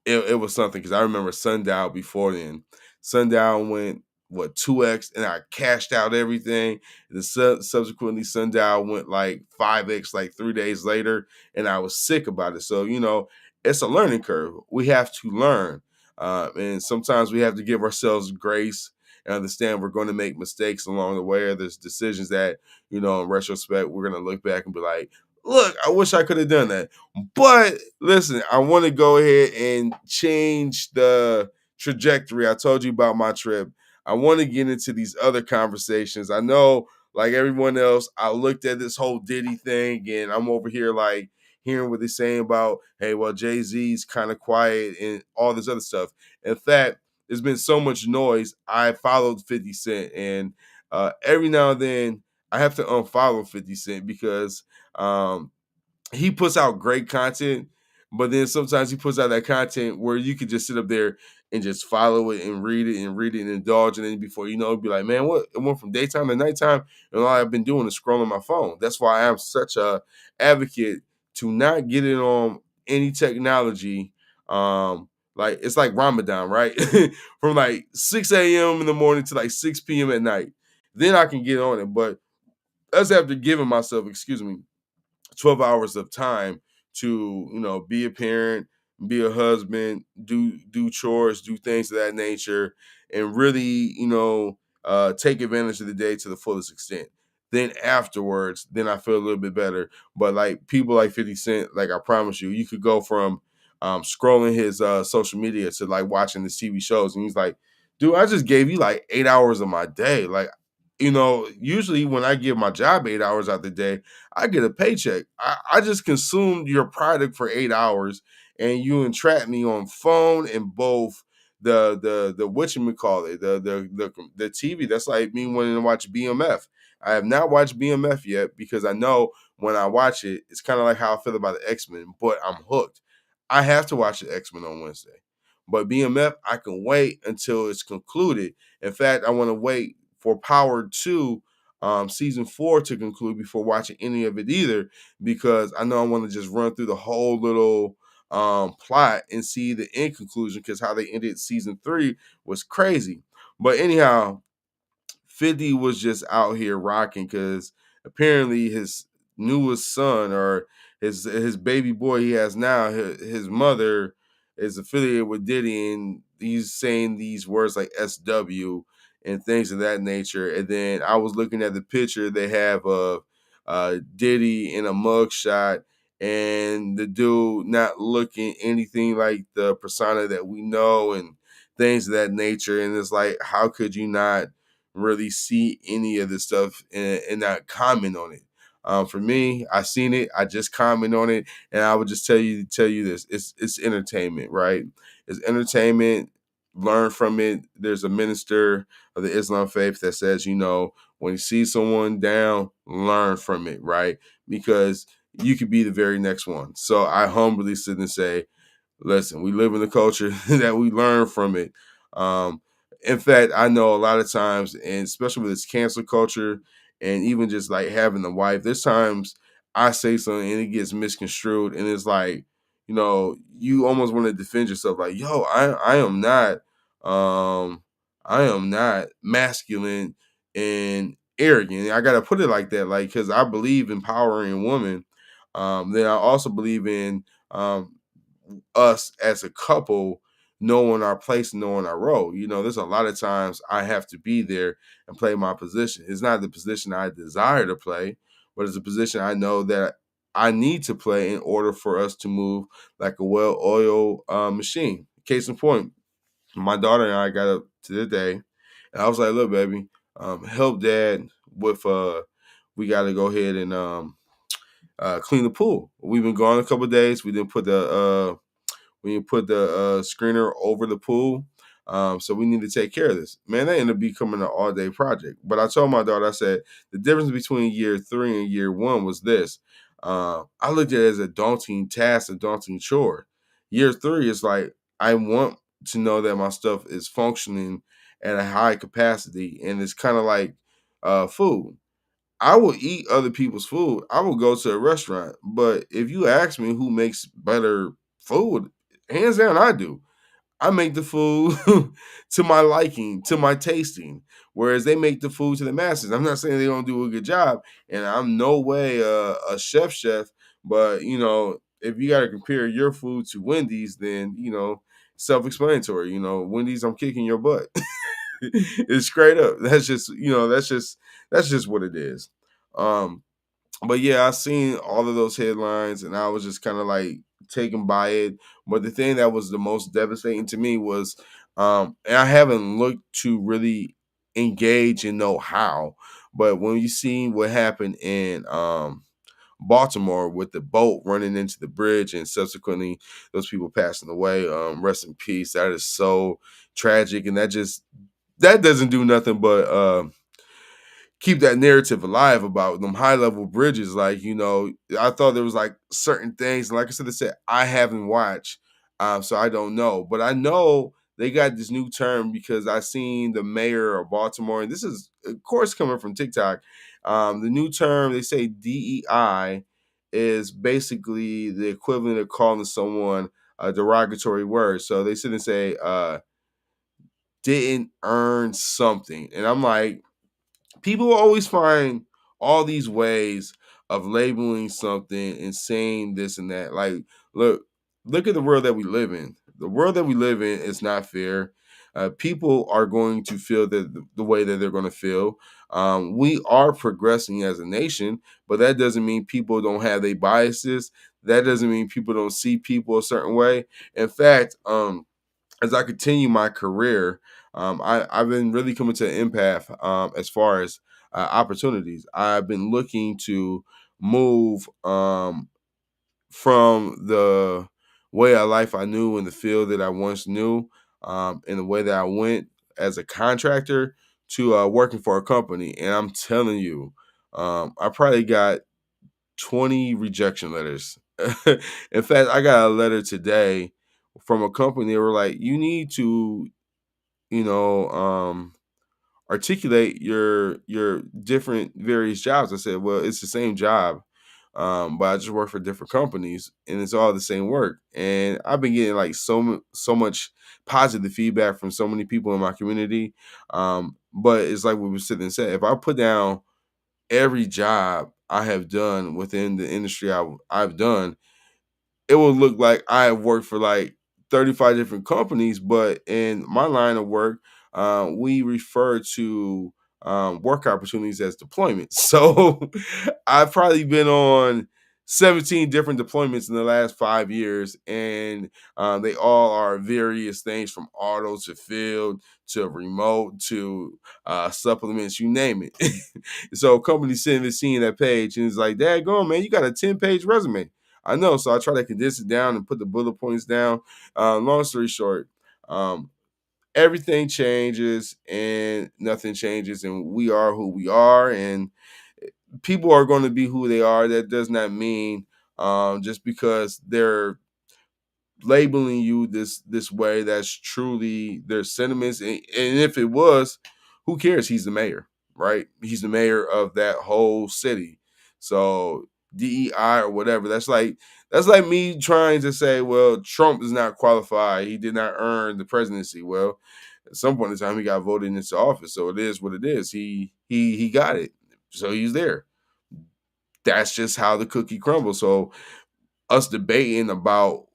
it was something, because I remember Sundial before then. Sundial went 2x, and I cashed out everything. And then subsequently, Sundial went like 5x like 3 days later, and I was sick about it. So it's a learning curve. We have to learn, and sometimes we have to give ourselves grace and understand we're going to make mistakes along the way, or there's decisions that in retrospect we're going to look back and be like, look, I wish I could have done that. But listen, I want to go ahead and change the trajectory. I told you about my trip. I want to get into these other conversations. I know, like everyone else, I looked at this whole Diddy thing and I'm over here like hearing what they're saying about, hey, well, Jay-Z's kind of quiet and all this other stuff. In fact, there's been so much noise. I followed 50 Cent, and every now and then I have to unfollow 50 Cent because um, he puts out great content, but then sometimes he puts out that content where you could just sit up there and just follow it and read it and indulge in it. Before you know, it'd be like, man, what? It went from daytime to nighttime, and all I've been doing is scrolling my phone. That's why I'm such a advocate to not get in on any technology. Like it's like Ramadan, right? From like 6 a.m. in the morning to like 6 p.m. at night. Then I can get on it. But that's after giving myself, excuse me, 12 hours of time to, be a parent, be a husband, do chores, do things of that nature, and really, take advantage of the day to the fullest extent. Then afterwards, then I feel a little bit better. But like people like 50 Cent, like I promise you, you could go from scrolling his social media to like watching the TV shows, and he's like, dude, I just gave you like 8 hours of my day. Like, usually when I give my job 8 hours out the day, I get a paycheck. I just consumed your product for 8 hours, and you entrapped me on phone and both the whatchamacallit, the TV. That's like me wanting to watch BMF. I have not watched BMF yet because I know when I watch it, it's kind of like how I feel about the X-Men, but I'm hooked. I have to watch the X-Men on Wednesday. But BMF, I can wait until it's concluded. In fact, I want to wait for Power 2 season 4 to conclude before watching any of it either, because I know I want to just run through the whole little plot and see the end conclusion, because how they ended season 3 was crazy. But anyhow, 50 was just out here rocking because apparently his newest son, or his baby boy he has now, his mother is affiliated with Diddy, and he's saying these words like SW and things of that nature. And then I was looking at the picture they have of Diddy in a mugshot, and the dude not looking anything like the persona that we know and things of that nature. And it's like, how could you not really see any of this stuff and not comment on it? For me, I seen it. I just comment on it, and I would just tell you this: it's entertainment, right? It's entertainment. Learn from it. There's a minister of the Islam faith that says, when you see someone down, learn from it, right? Because you could be the very next one. So I humbly sit and say, listen, we live in a culture that we learn from it. Um, in fact, I know a lot of times, and especially with this cancel culture, and even just like having a wife, there's times I say something and it gets misconstrued, and it's like, you almost want to defend yourself, like, yo, um, I am not masculine and arrogant. I gotta put it like that, like, because I believe in empowering women. Then I also believe in us as a couple knowing our place, knowing our role. There's a lot of times I have to be there and play my position. It's not the position I desire to play, but it's a position I know that I need to play in order for us to move like a well-oiled machine. Case in point, my daughter and I got up to the day, and I was like, "Look, baby, help dad with we got to go ahead and clean the pool. We've been gone a couple of days. We didn't put the screener over the pool. So we need to take care of this. Man, that ended up becoming an all-day project. But I told my daughter, I said, the difference between year 3 and year 1 was this. I looked at it as a daunting task, a daunting chore. Year 3 is like, I want to know that my stuff is functioning at a high capacity. And it's kind of like food. I will eat other people's food. I will go to a restaurant. But if you ask me who makes better food, hands down, I do. I make the food to my liking, to my tasting, whereas they make the food to the masses. I'm not saying they don't do a good job, and I'm no way a chef, but if you got to compare your food to Wendy's, then self-explanatory. Wendy's, I'm kicking your butt. It's straight up. That's just what it is. Um, But yeah, I seen all of those headlines and I was just kind of like taken by it. But the thing that was the most devastating to me was, and I haven't looked to really engage and know how, but when you see what happened in Baltimore with the boat running into the bridge and subsequently those people passing away, rest in peace. That is so tragic, and that doesn't do nothing but keep that narrative alive about them high level bridges. Like, I thought there was like certain things. Like I said, I haven't watched, so I don't know. But I know they got this new term because I seen the mayor of Baltimore, and this is of course coming from TikTok. The new term they say DEI is basically the equivalent of calling someone a derogatory word. So they sit and say didn't earn something, and I'm like, people always find all these ways of labeling something and saying this and that. Like, look at the world that we live in. The world that we live in is not fair. People are going to feel the way that they're going to feel. We are progressing as a nation, but that doesn't mean people don't have their biases. That doesn't mean people don't see people a certain way. In fact, as I continue my career, I've been really coming to an empath as far as opportunities. I've been looking to move from the way of life I knew in the field that I once knew, in the way that I went as a contractor to working for a company. And I'm telling you, I probably got 20 rejection letters. In fact, I got a letter today from a company. They were like, you need to, you know, articulate your different various jobs. I said, well, it's the same job, but I just work for different companies, and it's all the same work. And I've been getting like so much positive feedback from so many people in my community. But it's like we were sitting and said, if I put down every job I have done within the industry I've done, it will look like I have worked for like 35 different companies, but in my line of work, we refer to work opportunities as deployments. So I've probably been on 17 different deployments in the last 5 years, and they all are various things from auto to field to remote to supplements, you name it. So companies sitting there seeing that page and it's like, Dad, go on, man, you got a 10-page resume. I know, so I try to condense it down and put the bullet points down. Long story short, um, everything changes and nothing changes, and we are who we are, and people are going to be who they are. That does not mean just because they're labeling you this way that's truly their sentiments. And if it was, who cares? He's the mayor, right? He's the mayor of that whole city. So DEI or whatever, that's like me trying to say, well, Trump is not qualified, he did not earn the presidency. Well, at some point in time he got voted into office, so it is what it is. He got it, so he's there. That's just how the cookie crumbles. So us debating about,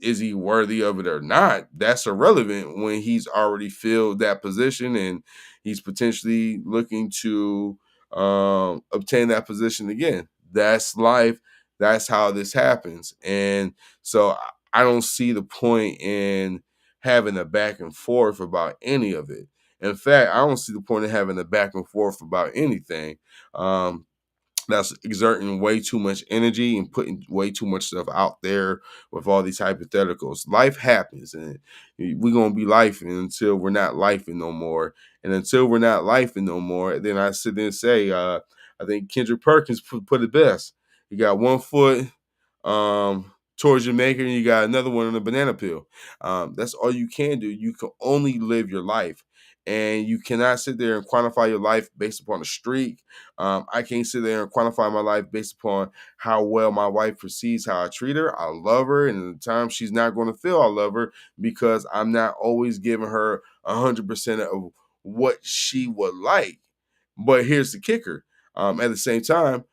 is he worthy of it or not, that's irrelevant when he's already filled that position and he's potentially looking to obtain that position again. That's life. That's how this happens. And so I don't see the point in having a back and forth about any of it. In fact, I don't see the point in having a back and forth about anything. That's exerting way too much energy and putting way too much stuff out there with all these hypotheticals. Life happens, and we're gonna be lifing until we're not lifing no more. And until we're not lifing no more, then I sit there and say, I think Kendrick Perkins put it best. You got one foot towards your maker, and you got another one on a banana peel. That's all you can do. You can only live your life. And you cannot sit there and quantify your life based upon a streak. I can't sit there and quantify my life based upon how well my wife perceives how I treat her. I love her, and at the time she's not going to feel I love her because I'm not always giving her 100% of what she would like. But here's the kicker: at the same time,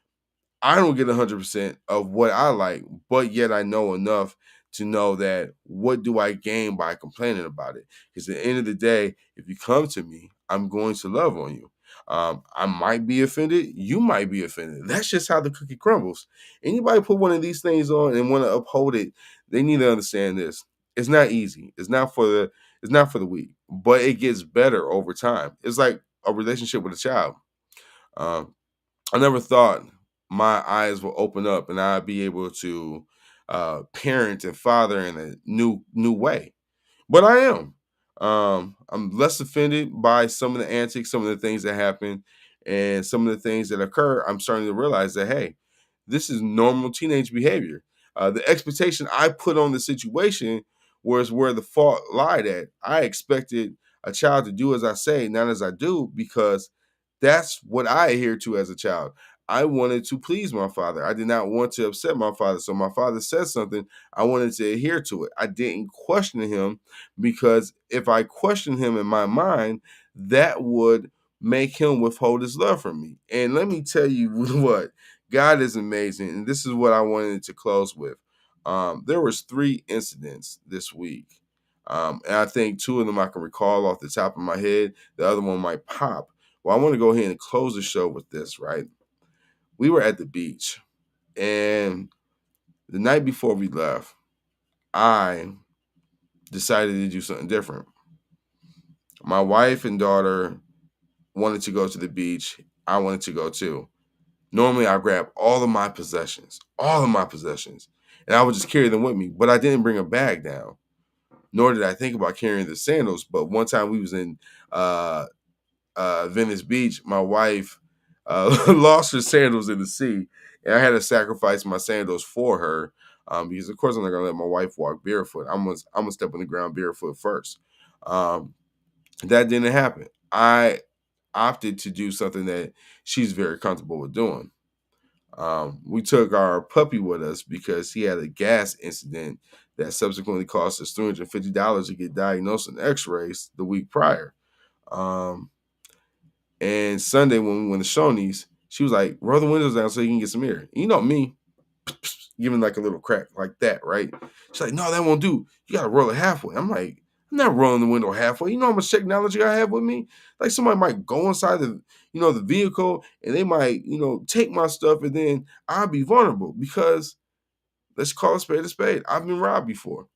I don't get 100% of what I like, but yet I know enough to know that what do I gain by complaining about it? Because at the end of the day, if you come to me, I'm going to love on you. I might be offended. You might be offended. That's just how the cookie crumbles. Anybody put one of these things on and want to uphold it, they need to understand this. It's not easy. It's not for the weak, but it gets better over time. It's like a relationship with a child. Um, I never thought my eyes will open up and I'd be able to parent and father in a new way. But I am. I'm less offended by some of the antics, some of the things that happen, and some of the things that occur. I'm starting to realize that, hey, this is normal teenage behavior. The expectation I put on the situation was where the fault lied at. I expected a child to do as I say, not as I do, because that's what I adhered to as a child. I wanted to please my father. I did not want to upset my father. So my father said something, I wanted to adhere to it. I didn't question him because if I questioned him in my mind, that would make him withhold his love from me. And let me tell you what, God is amazing. And this is what I wanted to close with. There was 3 incidents this week. And I think 2 of them I can recall off the top of my head. The other one might pop. Well, I want to go ahead and close the show with this, right? We were at the beach, and the night before we left, I decided to do something different. My wife and daughter wanted to go to the beach. I wanted to go too. Normally, I grab all of my possessions, and I would just carry them with me. But I didn't bring a bag down, nor did I think about carrying the sandals. But one time we was in Venice Beach, my wife lost her sandals in the sea, and I had to sacrifice my sandals for her because, of course, I'm not gonna let my wife walk barefoot. I'm gonna step on the ground barefoot first. Um, that didn't happen. I opted to do something that she's very comfortable with doing. We took our puppy with us because he had a gas incident that subsequently cost us $350 to get diagnosed in X-rays the week prior. Um, and Sunday when we went to Shoney's, she was like, "Roll the windows down so you can get some air." And you know me, giving like a little crack like that, right? She's like, "No, that won't do. You gotta roll it halfway." I'm like, "I'm not rolling the window halfway. You know how much technology I have with me? Like somebody might go inside the vehicle and they might, take my stuff and then I'll be vulnerable because let's call a spade a spade. I've been robbed before.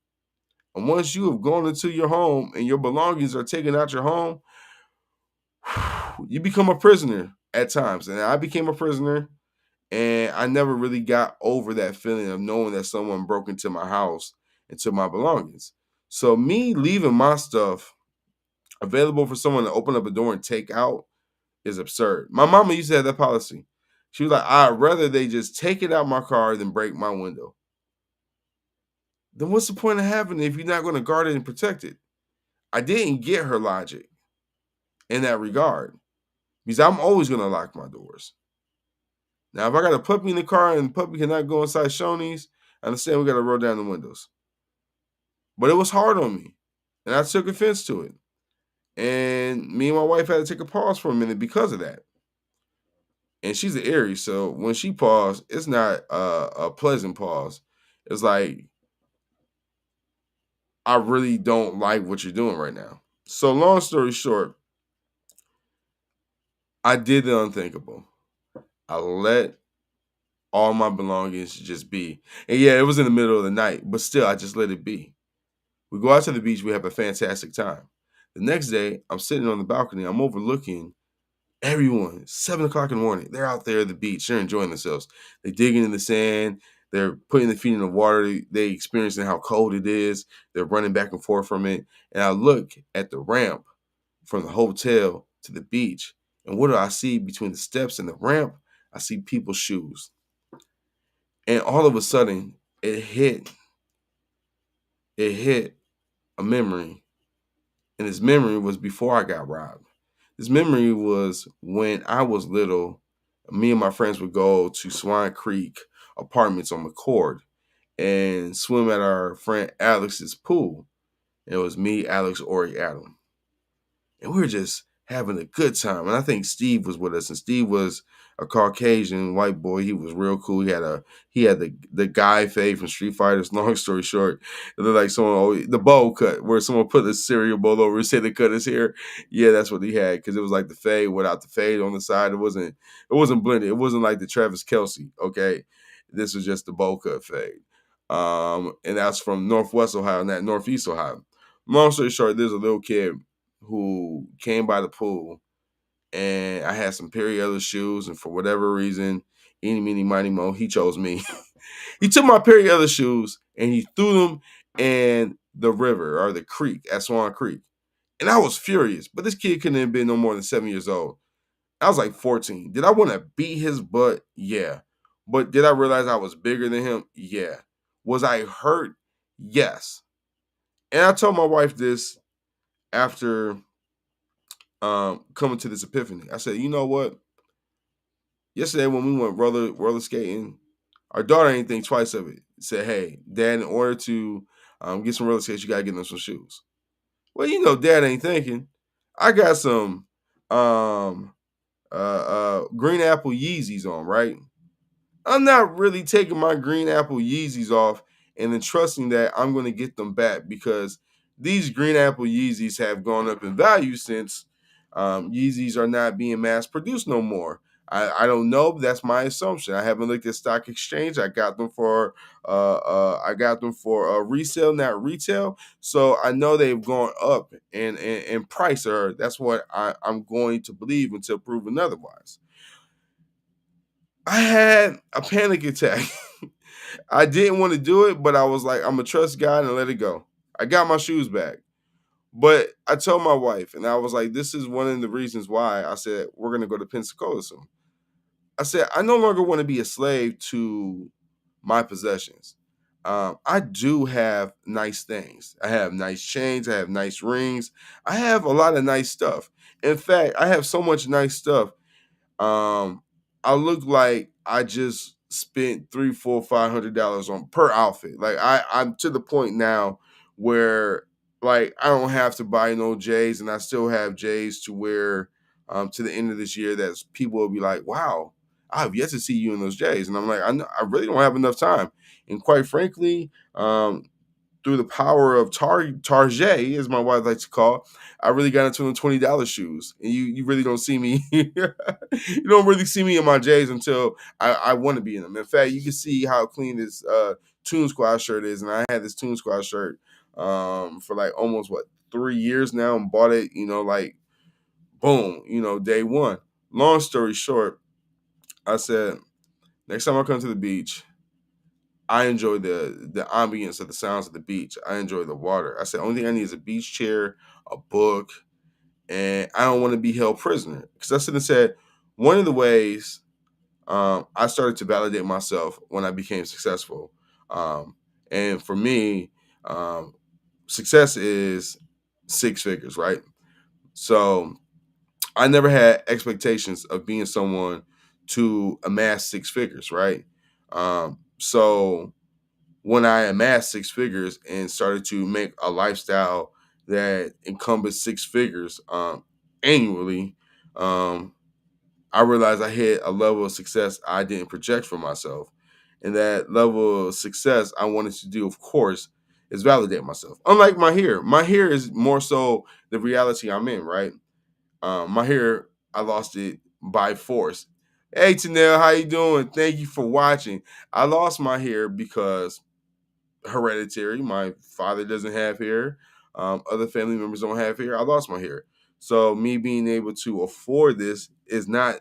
And once you have gone into your home and your belongings are taken out your home, you become a prisoner at times. And I became a prisoner and I never really got over that feeling of knowing that someone broke into my house and took my belongings. So me leaving my stuff available for someone to open up a door and take out is absurd. My mama used to have that policy. She was like, "I'd rather they just take it out my car than break my window." Then what's the point of having it if you're not going to guard it and protect it? I didn't get her logic in that regard because I'm always going to lock my doors. Now, if I got a puppy in the car and the puppy cannot go inside Shoney's, I understand we got to roll down the windows. But it was hard on me, and I took offense to it. And me and my wife had to take a pause for a minute because of that. And she's an Aries, so when she paused, it's not a pleasant pause. It's like, I really don't like what you're doing right now. So long story short, I did the unthinkable. I let all my belongings just be. And yeah, it was in the middle of the night, but still, I just let it be. We go out to the beach. We have a fantastic time. The next day, I'm sitting on the balcony. I'm overlooking everyone. 7 o'clock in the morning. They're out there at the beach. They're enjoying themselves. They're digging in the sand. They're putting their feet in the water. They experiencing how cold it is. They're running back and forth from it. And I look at the ramp from the hotel to the beach. And what do I see between the steps and the ramp? I see people's shoes. And all of a sudden, it hit a memory. And this memory was before I got robbed. This memory was when I was little, me and my friends would go to Swan Creek Apartments on McCord and swim at our friend Alex's pool. And it was me, Alex, Ori, Adam. And we were just having a good time. And I think Steve was with us, and Steve was a Caucasian white boy. He was real cool. He had the guy fade from Street Fighters. Long story short, it looked like someone the bowl cut where someone put a cereal bowl over his head and cut his hair. Yeah, that's what he had, because it was like the fade without the fade on the side. It wasn't blended. It wasn't like the Travis Kelsey. Okay, this was just the bowl cut fade. And that's from Northwest Ohio, not Northeast Ohio. Long story short, there's a little kid who came by the pool, and I had some Perry shoes, and for whatever reason, eeny, meeny, miny, mo, he chose me. He took my Perry shoes and he threw them in the river or the creek at Swan Creek. And I was furious, but this kid couldn't have been no more than 7 years old. I was like 14. Did I want to beat his butt? Yeah. But did I realize I was bigger than him? Yeah. Was I hurt? Yes. And I told my wife this after coming to this epiphany. I said, you know what? Yesterday when we went roller skating, our daughter ain't think twice of it. Said, hey, Dad, in order to get some roller skates, you gotta get them some shoes. Well, Dad ain't thinking. I got some green apple Yeezys on, right? I'm not really taking my green apple Yeezys off and then trusting that I'm going to get them back, because these green apple Yeezys have gone up in value since Yeezys are not being mass produced no more. I don't know, but that's my assumption. I haven't looked at stock exchange. I got them for resale, not retail. So I know they've gone up in price, or that's what I'm going to believe until proven otherwise. I had a panic attack. I didn't want to do it, but I was like, I'm gonna trust God and let it go. I got my shoes back. But I told my wife, and I was like, this is one of the reasons why I said we're gonna go to Pensacola soon. I said, I no longer want to be a slave to my possessions. I do have nice things. I have nice chains. I have nice rings. I have a lot of nice stuff. In fact, I have so much nice stuff, um, I look like I just spent three, four, $500 on per outfit. Like I'm to the point now where like I don't have to buy no J's, and I still have J's to wear to the end of this year. That people will be like, "Wow, I have yet to see you in those J's," and I'm like, I really don't have enough time. And quite frankly, through the power of Target, as my wife likes to call, I really got into the $20 shoes. And you really don't see me. You don't really see me in my J's until I want to be in them. In fact, you can see how clean this Toon Squad shirt is. And I had this Toon Squad shirt for like almost 3 years now, and bought it, like boom, day one. Long story short, I said, next time I come to the beach, I enjoy the ambience of the sounds of the beach. I enjoy the water. I said, only thing I need is a beach chair, a book, and I don't want to be held prisoner. Because I said, one of the ways I started to validate myself when I became successful. And for me, success is six figures, right? So I never had expectations of being someone to amass six figures, right? So when I amassed six figures and started to make a lifestyle that encompassed six figures annually, I realized I hit a level of success I didn't project for myself. And that level of success I wanted to do, of course, is validate myself. Unlike my hair is more so the reality I'm in, right? My hair, I lost it by force. Hey, Tanel, how you doing? Thank you for watching. I lost my hair because hereditary. My father doesn't have hair. Other family members don't have hair. I lost my hair. So me being able to afford this is not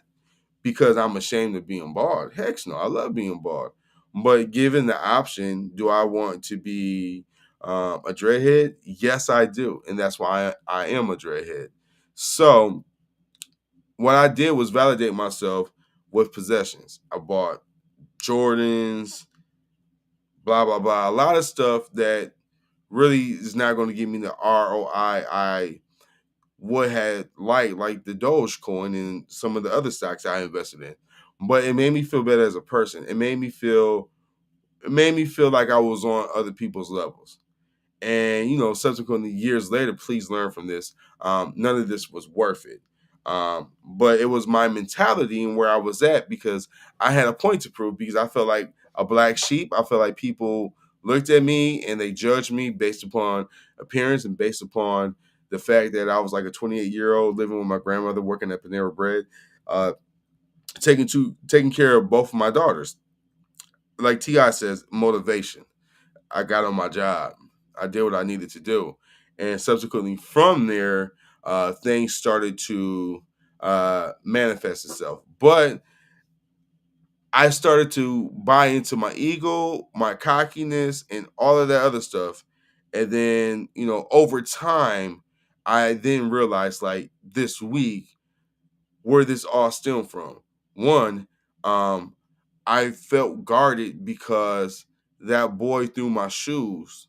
because I'm ashamed of being bald. Heck no, I love being bald. But given the option, do I want to be a dreadhead? Yes, I do. And that's why I am a dreadhead. So what I did was validate myself with possessions. I bought Jordans, blah, blah, blah. A lot of stuff that really is not going to give me the ROI I would have like the Dogecoin and some of the other stocks I invested in. But it made me feel better as a person. It made me feel like I was on other people's levels. And subsequently years later, please learn from this. None of this was worth it. But it was my mentality and where I was at because I had a point to prove because I felt like a black sheep. I felt like people looked at me and they judged me based upon appearance and based upon the fact that I was like a 28-year-old living with my grandmother working at Panera Bread, uh, taking care of both of my daughters. Like Ti says, motivation. I got on my job. I did what I needed to do, and subsequently from there, things started to manifest itself. But I started to buy into my ego, my cockiness, and all of that other stuff. And then, over time, I then realized like this week where this all stemmed from. One, um, I felt guarded because that boy threw my shoes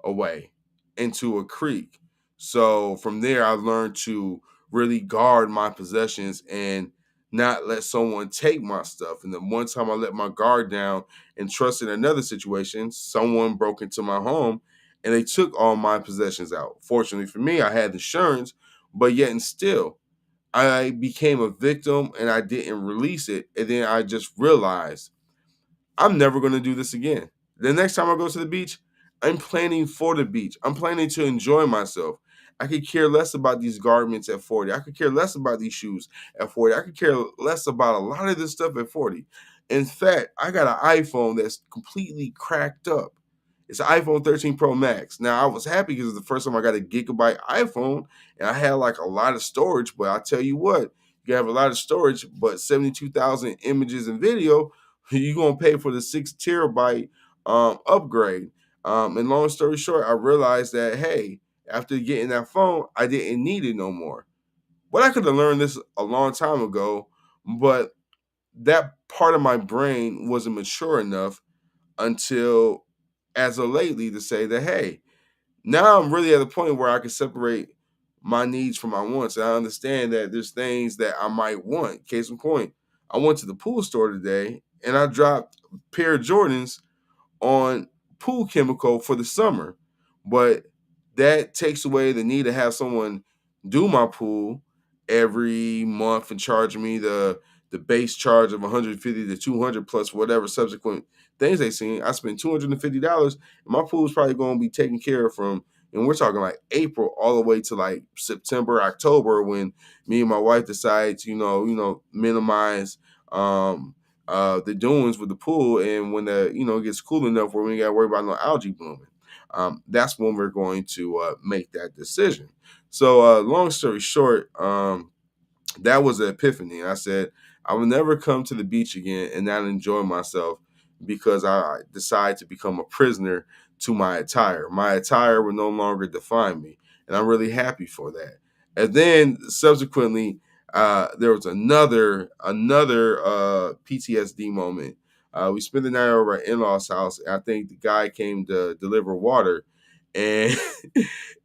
away into a creek. So from there, I learned to really guard my possessions and not let someone take my stuff. And then one time I let my guard down and trusted another situation, someone broke into my home and they took all my possessions out. Fortunately for me, I had insurance, but yet and still, I became a victim and I didn't release it. And then I just realized I'm never going to do this again. The next time I go to the beach, I'm planning for the beach. I'm planning to enjoy myself. I could care less about these garments at 40. I could care less about these shoes at 40. I could care less about a lot of this stuff at 40. In fact, I got an iPhone that's completely cracked up. It's an iPhone 13 Pro Max. Now, I was happy because it's the first time I got a gigabyte iPhone and I had like a lot of storage. But I tell you what, you have a lot of storage, but 72,000 images and video, you're going to pay for the 6 terabyte upgrade. And long story short, I realized that, hey, after getting that phone, I didn't need it no more. But I could have learned this a long time ago, but that part of my brain wasn't mature enough until as of lately to say that, hey, now I'm really at a point where I can separate my needs from my wants. And I understand that there's things that I might want. Case in point, I went to the pool store today and I dropped a pair of Jordans on pool chemical for the summer. But that takes away the need to have someone do my pool every month and charge me the base charge of 150 to 200 plus whatever subsequent things they seen. I spent $250 and my pool is probably going to be taken care of from, and we're talking like April all the way to like September, October, when me and my wife decide to, minimize the doings with the pool, and when the it gets cool enough where we ain't got to worry about no algae blooming, that's when we're going to make that decision. So long story short, that was an epiphany. I said I will never come to the beach again and not enjoy myself because I decided to become a prisoner to my attire. My attire will no longer define me, and I'm really happy for that. And then subsequently, there was another PTSD moment. We spent the night over at in-laws' house, and I think the guy came to deliver water, and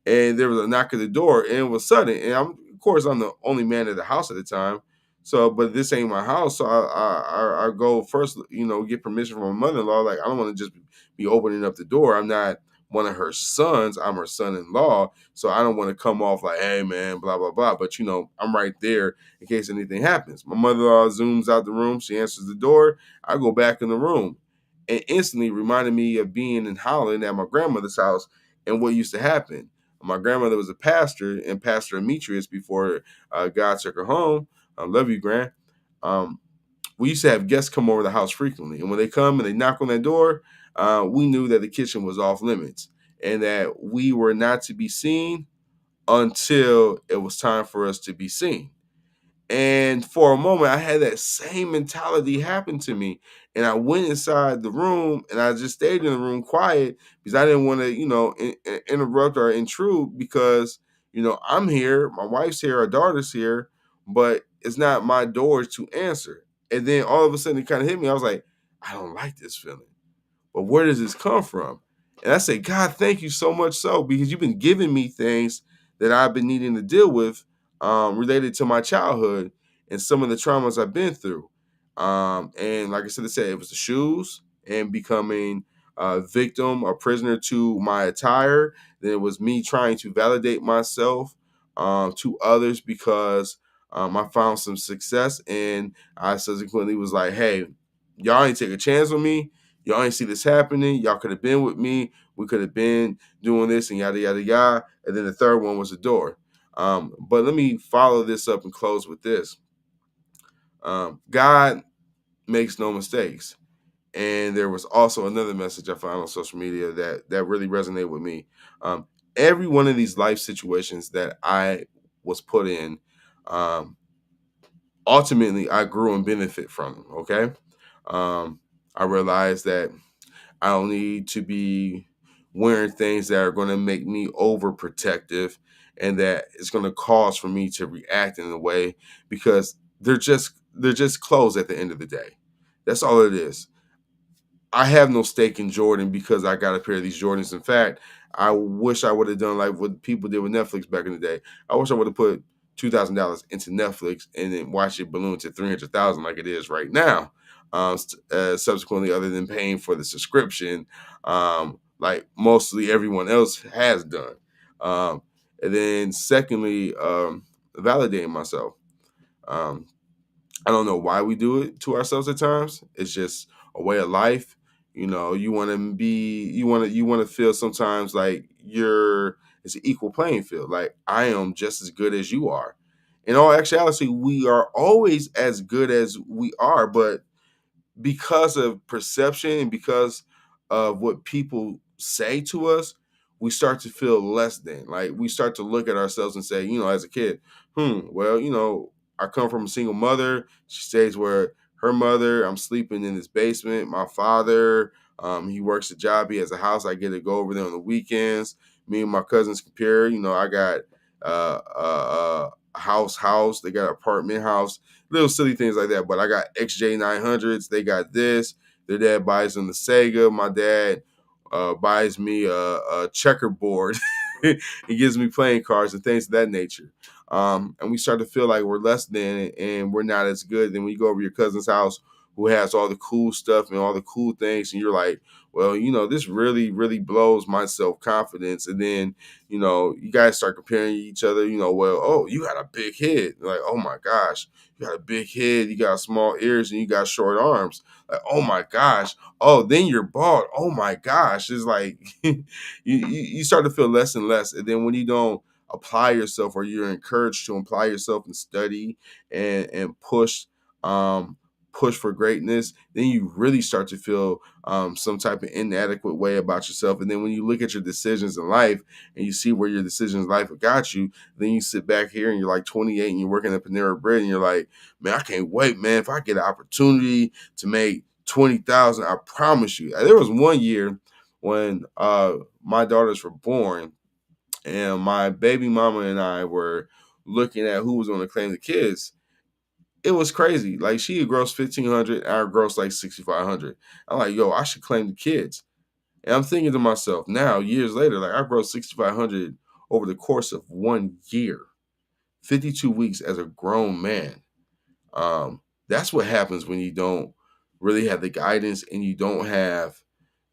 and there was a knock at the door, and it was sudden. And of course, I'm the only man at the house at the time. So, but this ain't my house, so I go first, get permission from my mother-in-law. Like, I don't want to just be opening up the door. I'm not one of her sons. I'm her son-in-law, so I don't want to come off like, hey man, blah blah blah. But I'm right there in case anything happens. My mother-in-law zooms out the room. She answers the door. I go back in the room, and instantly reminded me of being in Holland at my grandmother's house and what used to happen. My grandmother was a pastor, and Pastor Demetrius, before God took her home. I love you, Gran. Um, we used to have guests come over the house frequently, and when they come and they knock on that door, we knew that the kitchen was off limits and that we were not to be seen until it was time for us to be seen. And for a moment, I had that same mentality happen to me. And I went inside the room and I just stayed in the room quiet because I didn't want to, interrupt or intrude because, I'm here, my wife's here, our daughter's here, but it's not my doors to answer. And then all of a sudden it kind of hit me. I was like, I don't like this feeling. But where does this come from? And I say, God, thank you so much so because you've been giving me things that I've been needing to deal with related to my childhood and some of the traumas I've been through. And like I said, it was the shoes and becoming a victim or prisoner to my attire. Then it was me trying to validate myself to others because I found some success, and I subsequently was like, hey, y'all ain't take a chance on me. Y'all ain't see this happening. Y'all could have been with me. We could have been doing this and yada, yada, yada. And then the third one was the door. But let me follow this up and close with this. God makes no mistakes. And there was also another message I found on social media that really resonated with me. Um, every one of these life situations that I was put in, um, ultimately I grew and benefit from them. Okay. Um, I realized that I don't need to be wearing things that are going to make me overprotective and that it's going to cause for me to react in a way because they're just clothes at the end of the day. That's all it is. I have no stake in Jordan because I got a pair of these Jordans. In fact, I wish I would have done like what people did with Netflix back in the day. I wish I would have put $2,000 into Netflix and then watched it balloon to 300,000 like it is right now. Subsequently, other than paying for the subscription, like mostly everyone else has done. Um, and then, secondly, validating myself. Um, I don't know why we do it to ourselves at times. It's just a way of life. You want to be, you want to feel sometimes like it's an equal playing field. Like I am just as good as you are. In all actuality, we are always as good as we are, but because of perception and because of what people say to us, we start to feel less than. Like we start to look at ourselves and say, as a kid, well, I come from a single mother. She stays where her mother, I'm sleeping in this basement. My father, he works a job, he has a house. I get to go over there on the weekends. Me and my cousins compare. I got a house. They got an apartment house, little silly things like that. But I got XJ900s. They got this. Their dad buys them the Sega. My dad buys me a checkerboard. He gives me playing cards and things of that nature. And we start to feel like we're less than and we're not as good. Then when you go over to your cousin's house who has all the cool stuff and all the cool things, and you're like, well, this really, really blows my self-confidence. And then, you guys start comparing each other, well, oh, you got a big head. Like, oh my gosh, you got a big head, you got small ears, and you got short arms. Like, oh my gosh. Oh, then you're bald. Oh my gosh. It's like you start to feel less and less. And then when you don't apply yourself or you're encouraged to apply yourself and study and push for greatness, then you really start to feel some type of inadequate way about yourself. And then when you look at your decisions in life and you see where your decisions in life have got you, then you sit back here and you're like 28 and you're working at Panera Bread and you're like, man, I can't wait, man. If I get an opportunity to make 20,000, I promise you. There was one year when my daughters were born and my baby mama and I were looking at who was going to claim the kids. It was crazy. Like she had grossed 1,500, I grossed like 6,500. I'm like, yo, I should claim the kids. And I'm thinking to myself now, years later, like I grossed 6,500 over the course of 1 year, 52 weeks as a grown man. That's what happens when you don't really have the guidance and you don't have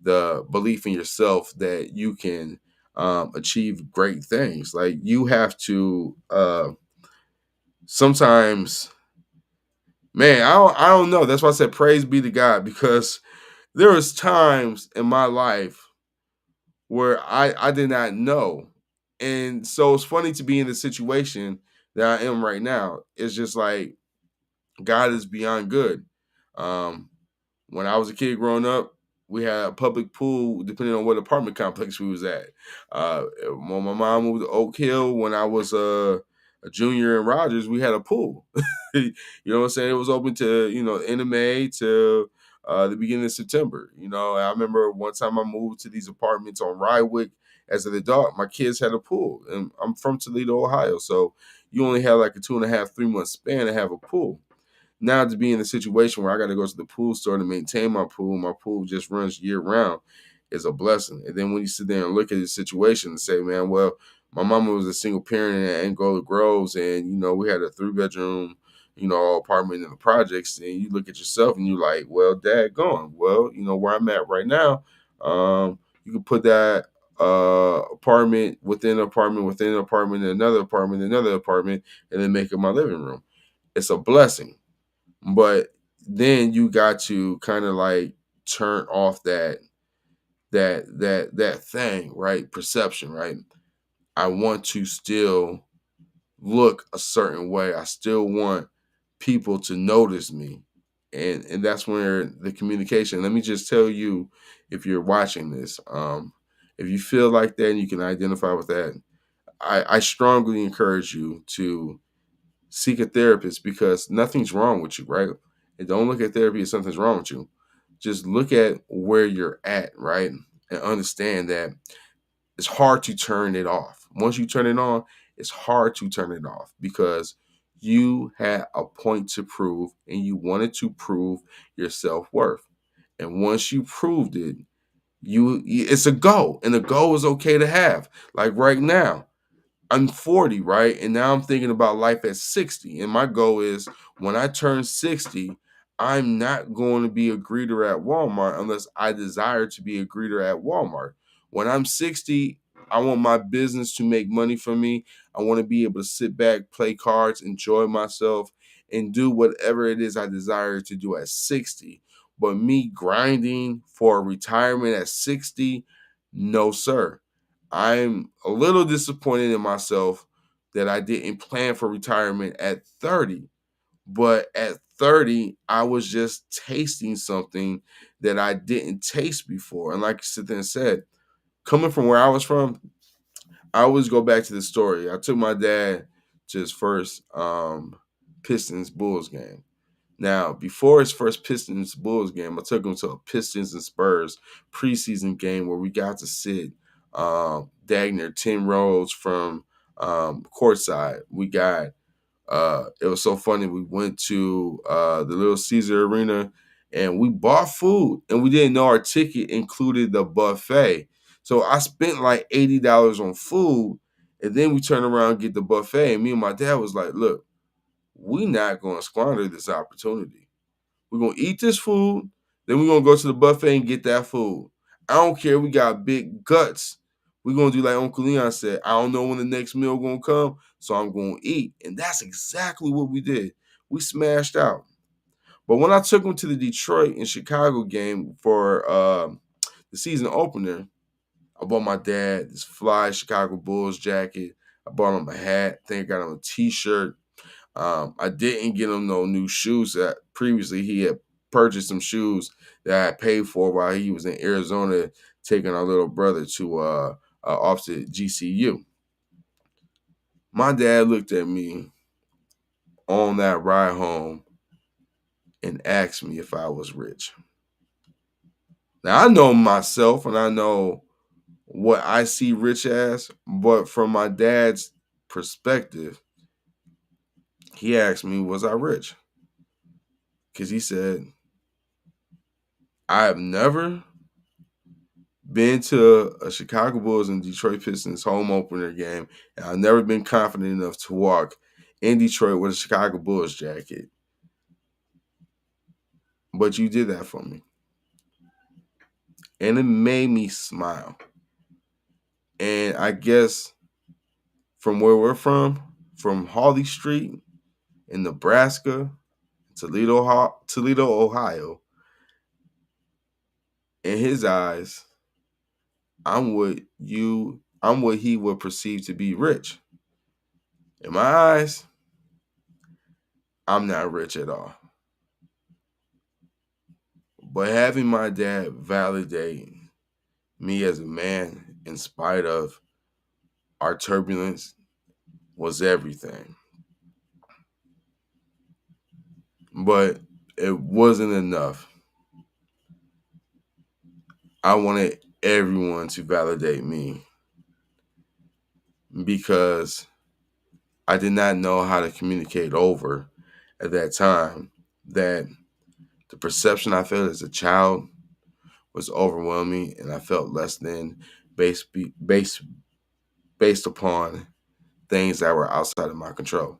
the belief in yourself that you can achieve great things. Like you have to sometimes, man, I don't know. That's why I said praise be to God, because there was times in my life where I did not know. And so it's funny to be in the situation that I am right now. It's just like God is beyond good. Um, when I was a kid growing up, we had a public pool depending on what apartment complex we was at. When my mom moved to Oak Hill, when I was a junior in Rogers, we had a pool. You know what I'm saying? It was open to, end of May to the beginning of September. I remember one time I moved to these apartments on Ryewick as an adult. My kids had a pool, and I'm from Toledo, Ohio. So you only have like a 2.5, 3 month span to have a pool. Now to be in a situation where I got to go to the pool store to maintain my pool just runs year round is a blessing. And then when you sit there and look at the situation and say, man, well, my mama was a single parent in Angola Groves, and we had a 3-bedroom, apartment in the projects, and you look at yourself and you're like, well, dad gone. Well, where I'm at right now, you can put that apartment within an apartment within an apartment, another apartment, and then make it my living room. It's a blessing. But then you got to kind of like turn off that thing, right? Perception, right? I want to still look a certain way. I still want people to notice me. And that's where the communication. Let me just tell you, if you're watching this, if you feel like that and you can identify with that, I strongly encourage you to seek a therapist, because nothing's wrong with you, right? And don't look at therapy as something's wrong with you. Just look at where you're at, right? And understand that it's hard to turn it off. Once you turn it on, it's hard to turn it off, because you had a point to prove and you wanted to prove your self-worth. And once you proved it, it's a goal, and a goal is okay to have. Like right now, I'm 40, right? And now I'm thinking about life at 60. And my goal is, when I turn 60, I'm not going to be a greeter at Walmart unless I desire to be a greeter at Walmart. When I'm 60, I want my business to make money for me. I want to be able to sit back, play cards, enjoy myself, and do whatever it is I desire to do at 60. But me grinding for retirement at 60, no, sir. I'm a little disappointed in myself that I didn't plan for retirement at 30. But at 30, I was just tasting something that I didn't taste before. And like you sit there and said, coming from where I was from, I always go back to the story. I took my dad to his first Pistons Bulls game. Now, before his first Pistons Bulls game, I took him to a Pistons and Spurs preseason game where we got to sit dang near 10 rows from courtside. We got it was so funny. We went to the Little Caesar Arena and we bought food, and we didn't know our ticket included the buffet. So I spent like $80 on food, and then we turned around and get the buffet. And me and my dad was like, look, we not going to squander this opportunity. We're going to eat this food, then we're going to go to the buffet and get that food. I don't care. We got big guts. We're going to do like Uncle Leon said. I don't know when the next meal going to come, so I'm going to eat. And that's exactly what we did. We smashed out. But when I took him to the Detroit and Chicago game for the season opener, I bought my dad this fly Chicago Bulls jacket. I bought him a hat. I think I got him a T-shirt. I didn't get him no new shoes. That previously he had purchased some shoes that I paid for while he was in Arizona taking our little brother to off to GCU. My dad looked at me on that ride home and asked me if I was rich. Now I know myself and I know what I see rich as, but from my dad's perspective, he asked me, was I rich? Because he said, I have never been to a Chicago Bulls and Detroit Pistons home opener game, and I've never been confident enough to walk in Detroit with a Chicago Bulls jacket. But you did that for me. And it made me smile. And I guess from where we're from Hawley Street in Nebraska, Toledo, Ohio, in his eyes, I'm what he would perceive to be rich. In my eyes, I'm not rich at all. But having my dad validate me as a man in spite of our turbulence was everything. But it wasn't enough. I wanted everyone to validate me because I did not know how to communicate over at that time that the perception I felt as a child was overwhelming, and I felt less than based based based upon things that were outside of my control.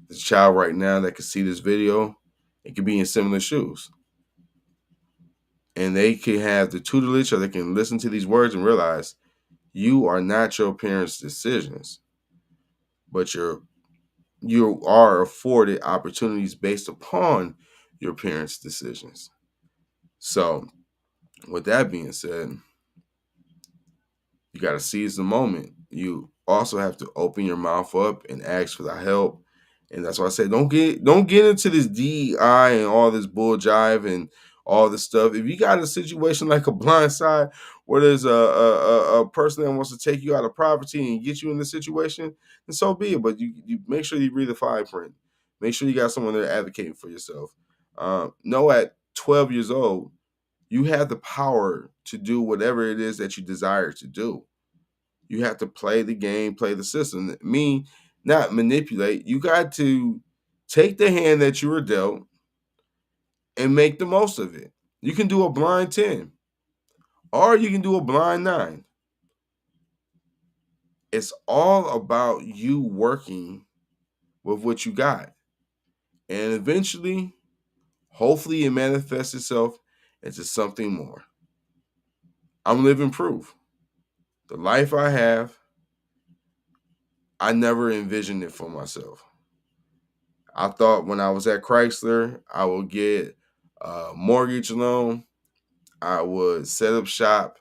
There's a child right now that can see this video, it could be in similar shoes. And they can have the tutelage, or they can listen to these words and realize you are not your parents' decisions, but your you are afforded opportunities based upon your parents' decisions. So, with that being said, you got to seize the moment. You also have to open your mouth up and ask for the help. And that's why I said don't get into this DEI and all this bull jive and all this stuff. If you got a situation like a blind side where there's a person that wants to take you out of poverty and get you in the situation, then so be it. But you make sure you read the fine print. Make sure you got someone there advocating for yourself. Know at 12 years old, you have the power to do whatever it is that you desire to do. You have to play the game, play the system. Me, not manipulate. You got to take the hand that you were dealt and make the most of it. You can do a blind 10 or you can do a blind 9. It's all about you working with what you got. And eventually, hopefully, it manifests itself into something more. I'm living proof. The life I have, I never envisioned it for myself. I thought when I was at Chrysler, I would get a mortgage loan, I would set up shop,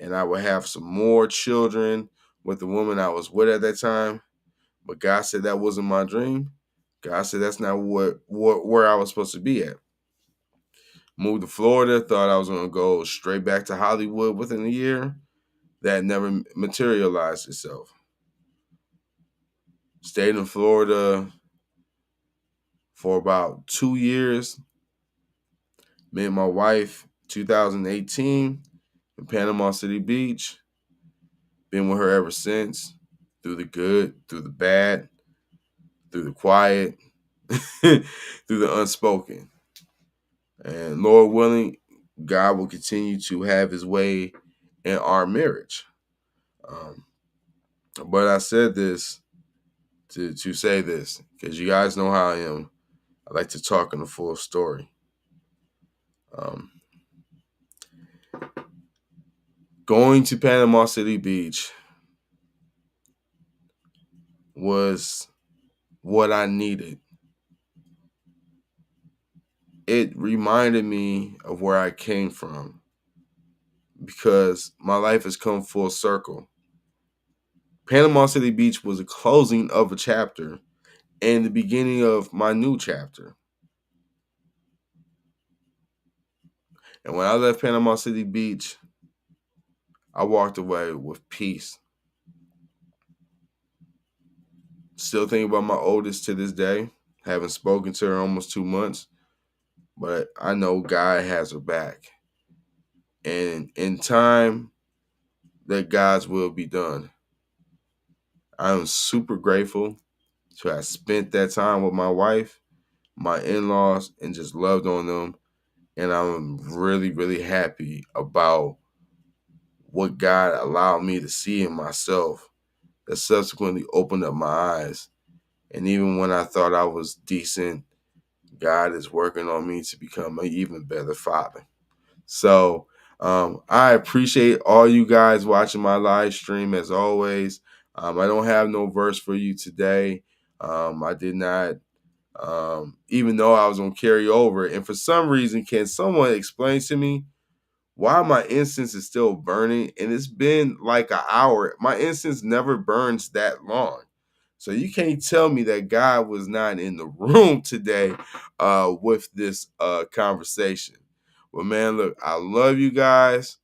and I would have some more children with the woman I was with at that time. But God said that wasn't my dream. God said that's not where I was supposed to be at. Moved to Florida, thought I was going to go straight back to Hollywood within a year. That never materialized itself. Stayed in Florida for about 2 years. Met my wife 2018 in Panama City Beach. Been with her ever since, through the good, through the bad, through the quiet, through the unspoken. And Lord willing, God will continue to have his way in our marriage. Um, but I said this to say this, because you guys know how I am. I like to talk in the full story. Um, Going to Panama City Beach was what I needed. It reminded me of where I came from because my life has come full circle. Panama City Beach was a closing of a chapter and the beginning of my new chapter. And when I left Panama City Beach, I walked away with peace. Still thinking about my oldest to this day. Haven't spoken to her in almost 2 months, but I know God has her back. And in time, that God's will be done. I am super grateful to have spent that time with my wife, my in-laws, and just loved on them. And I'm really, really happy about what God allowed me to see in myself that subsequently opened up my eyes. And even when I thought I was decent, God is working on me to become an even better father. So I appreciate all you guys watching my live stream as always. I don't have no verse for you today. I did not, even though I was going to carry over. And for some reason, can someone explain to me why my incense is still burning? And it's been like an hour. My incense never burns that long. So you can't tell me that God was not in the room today with this conversation. Well, man, look, I love you guys.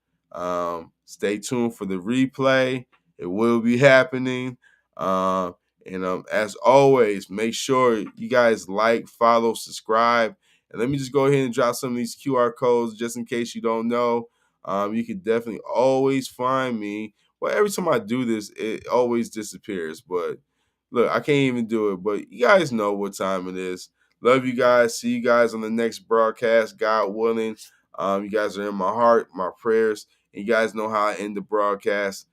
Stay tuned for the replay. It will be happening. And as always, make sure you guys like, follow, subscribe. And let me just go ahead and drop some of these QR codes just in case you don't know. You can definitely always find me. Well, every time I do this, it always disappears. But look, I can't even do it. But you guys know what time it is. Love you guys. See you guys on the next broadcast, God willing. You guys are in my heart, my prayers. And you guys know how I end the broadcast.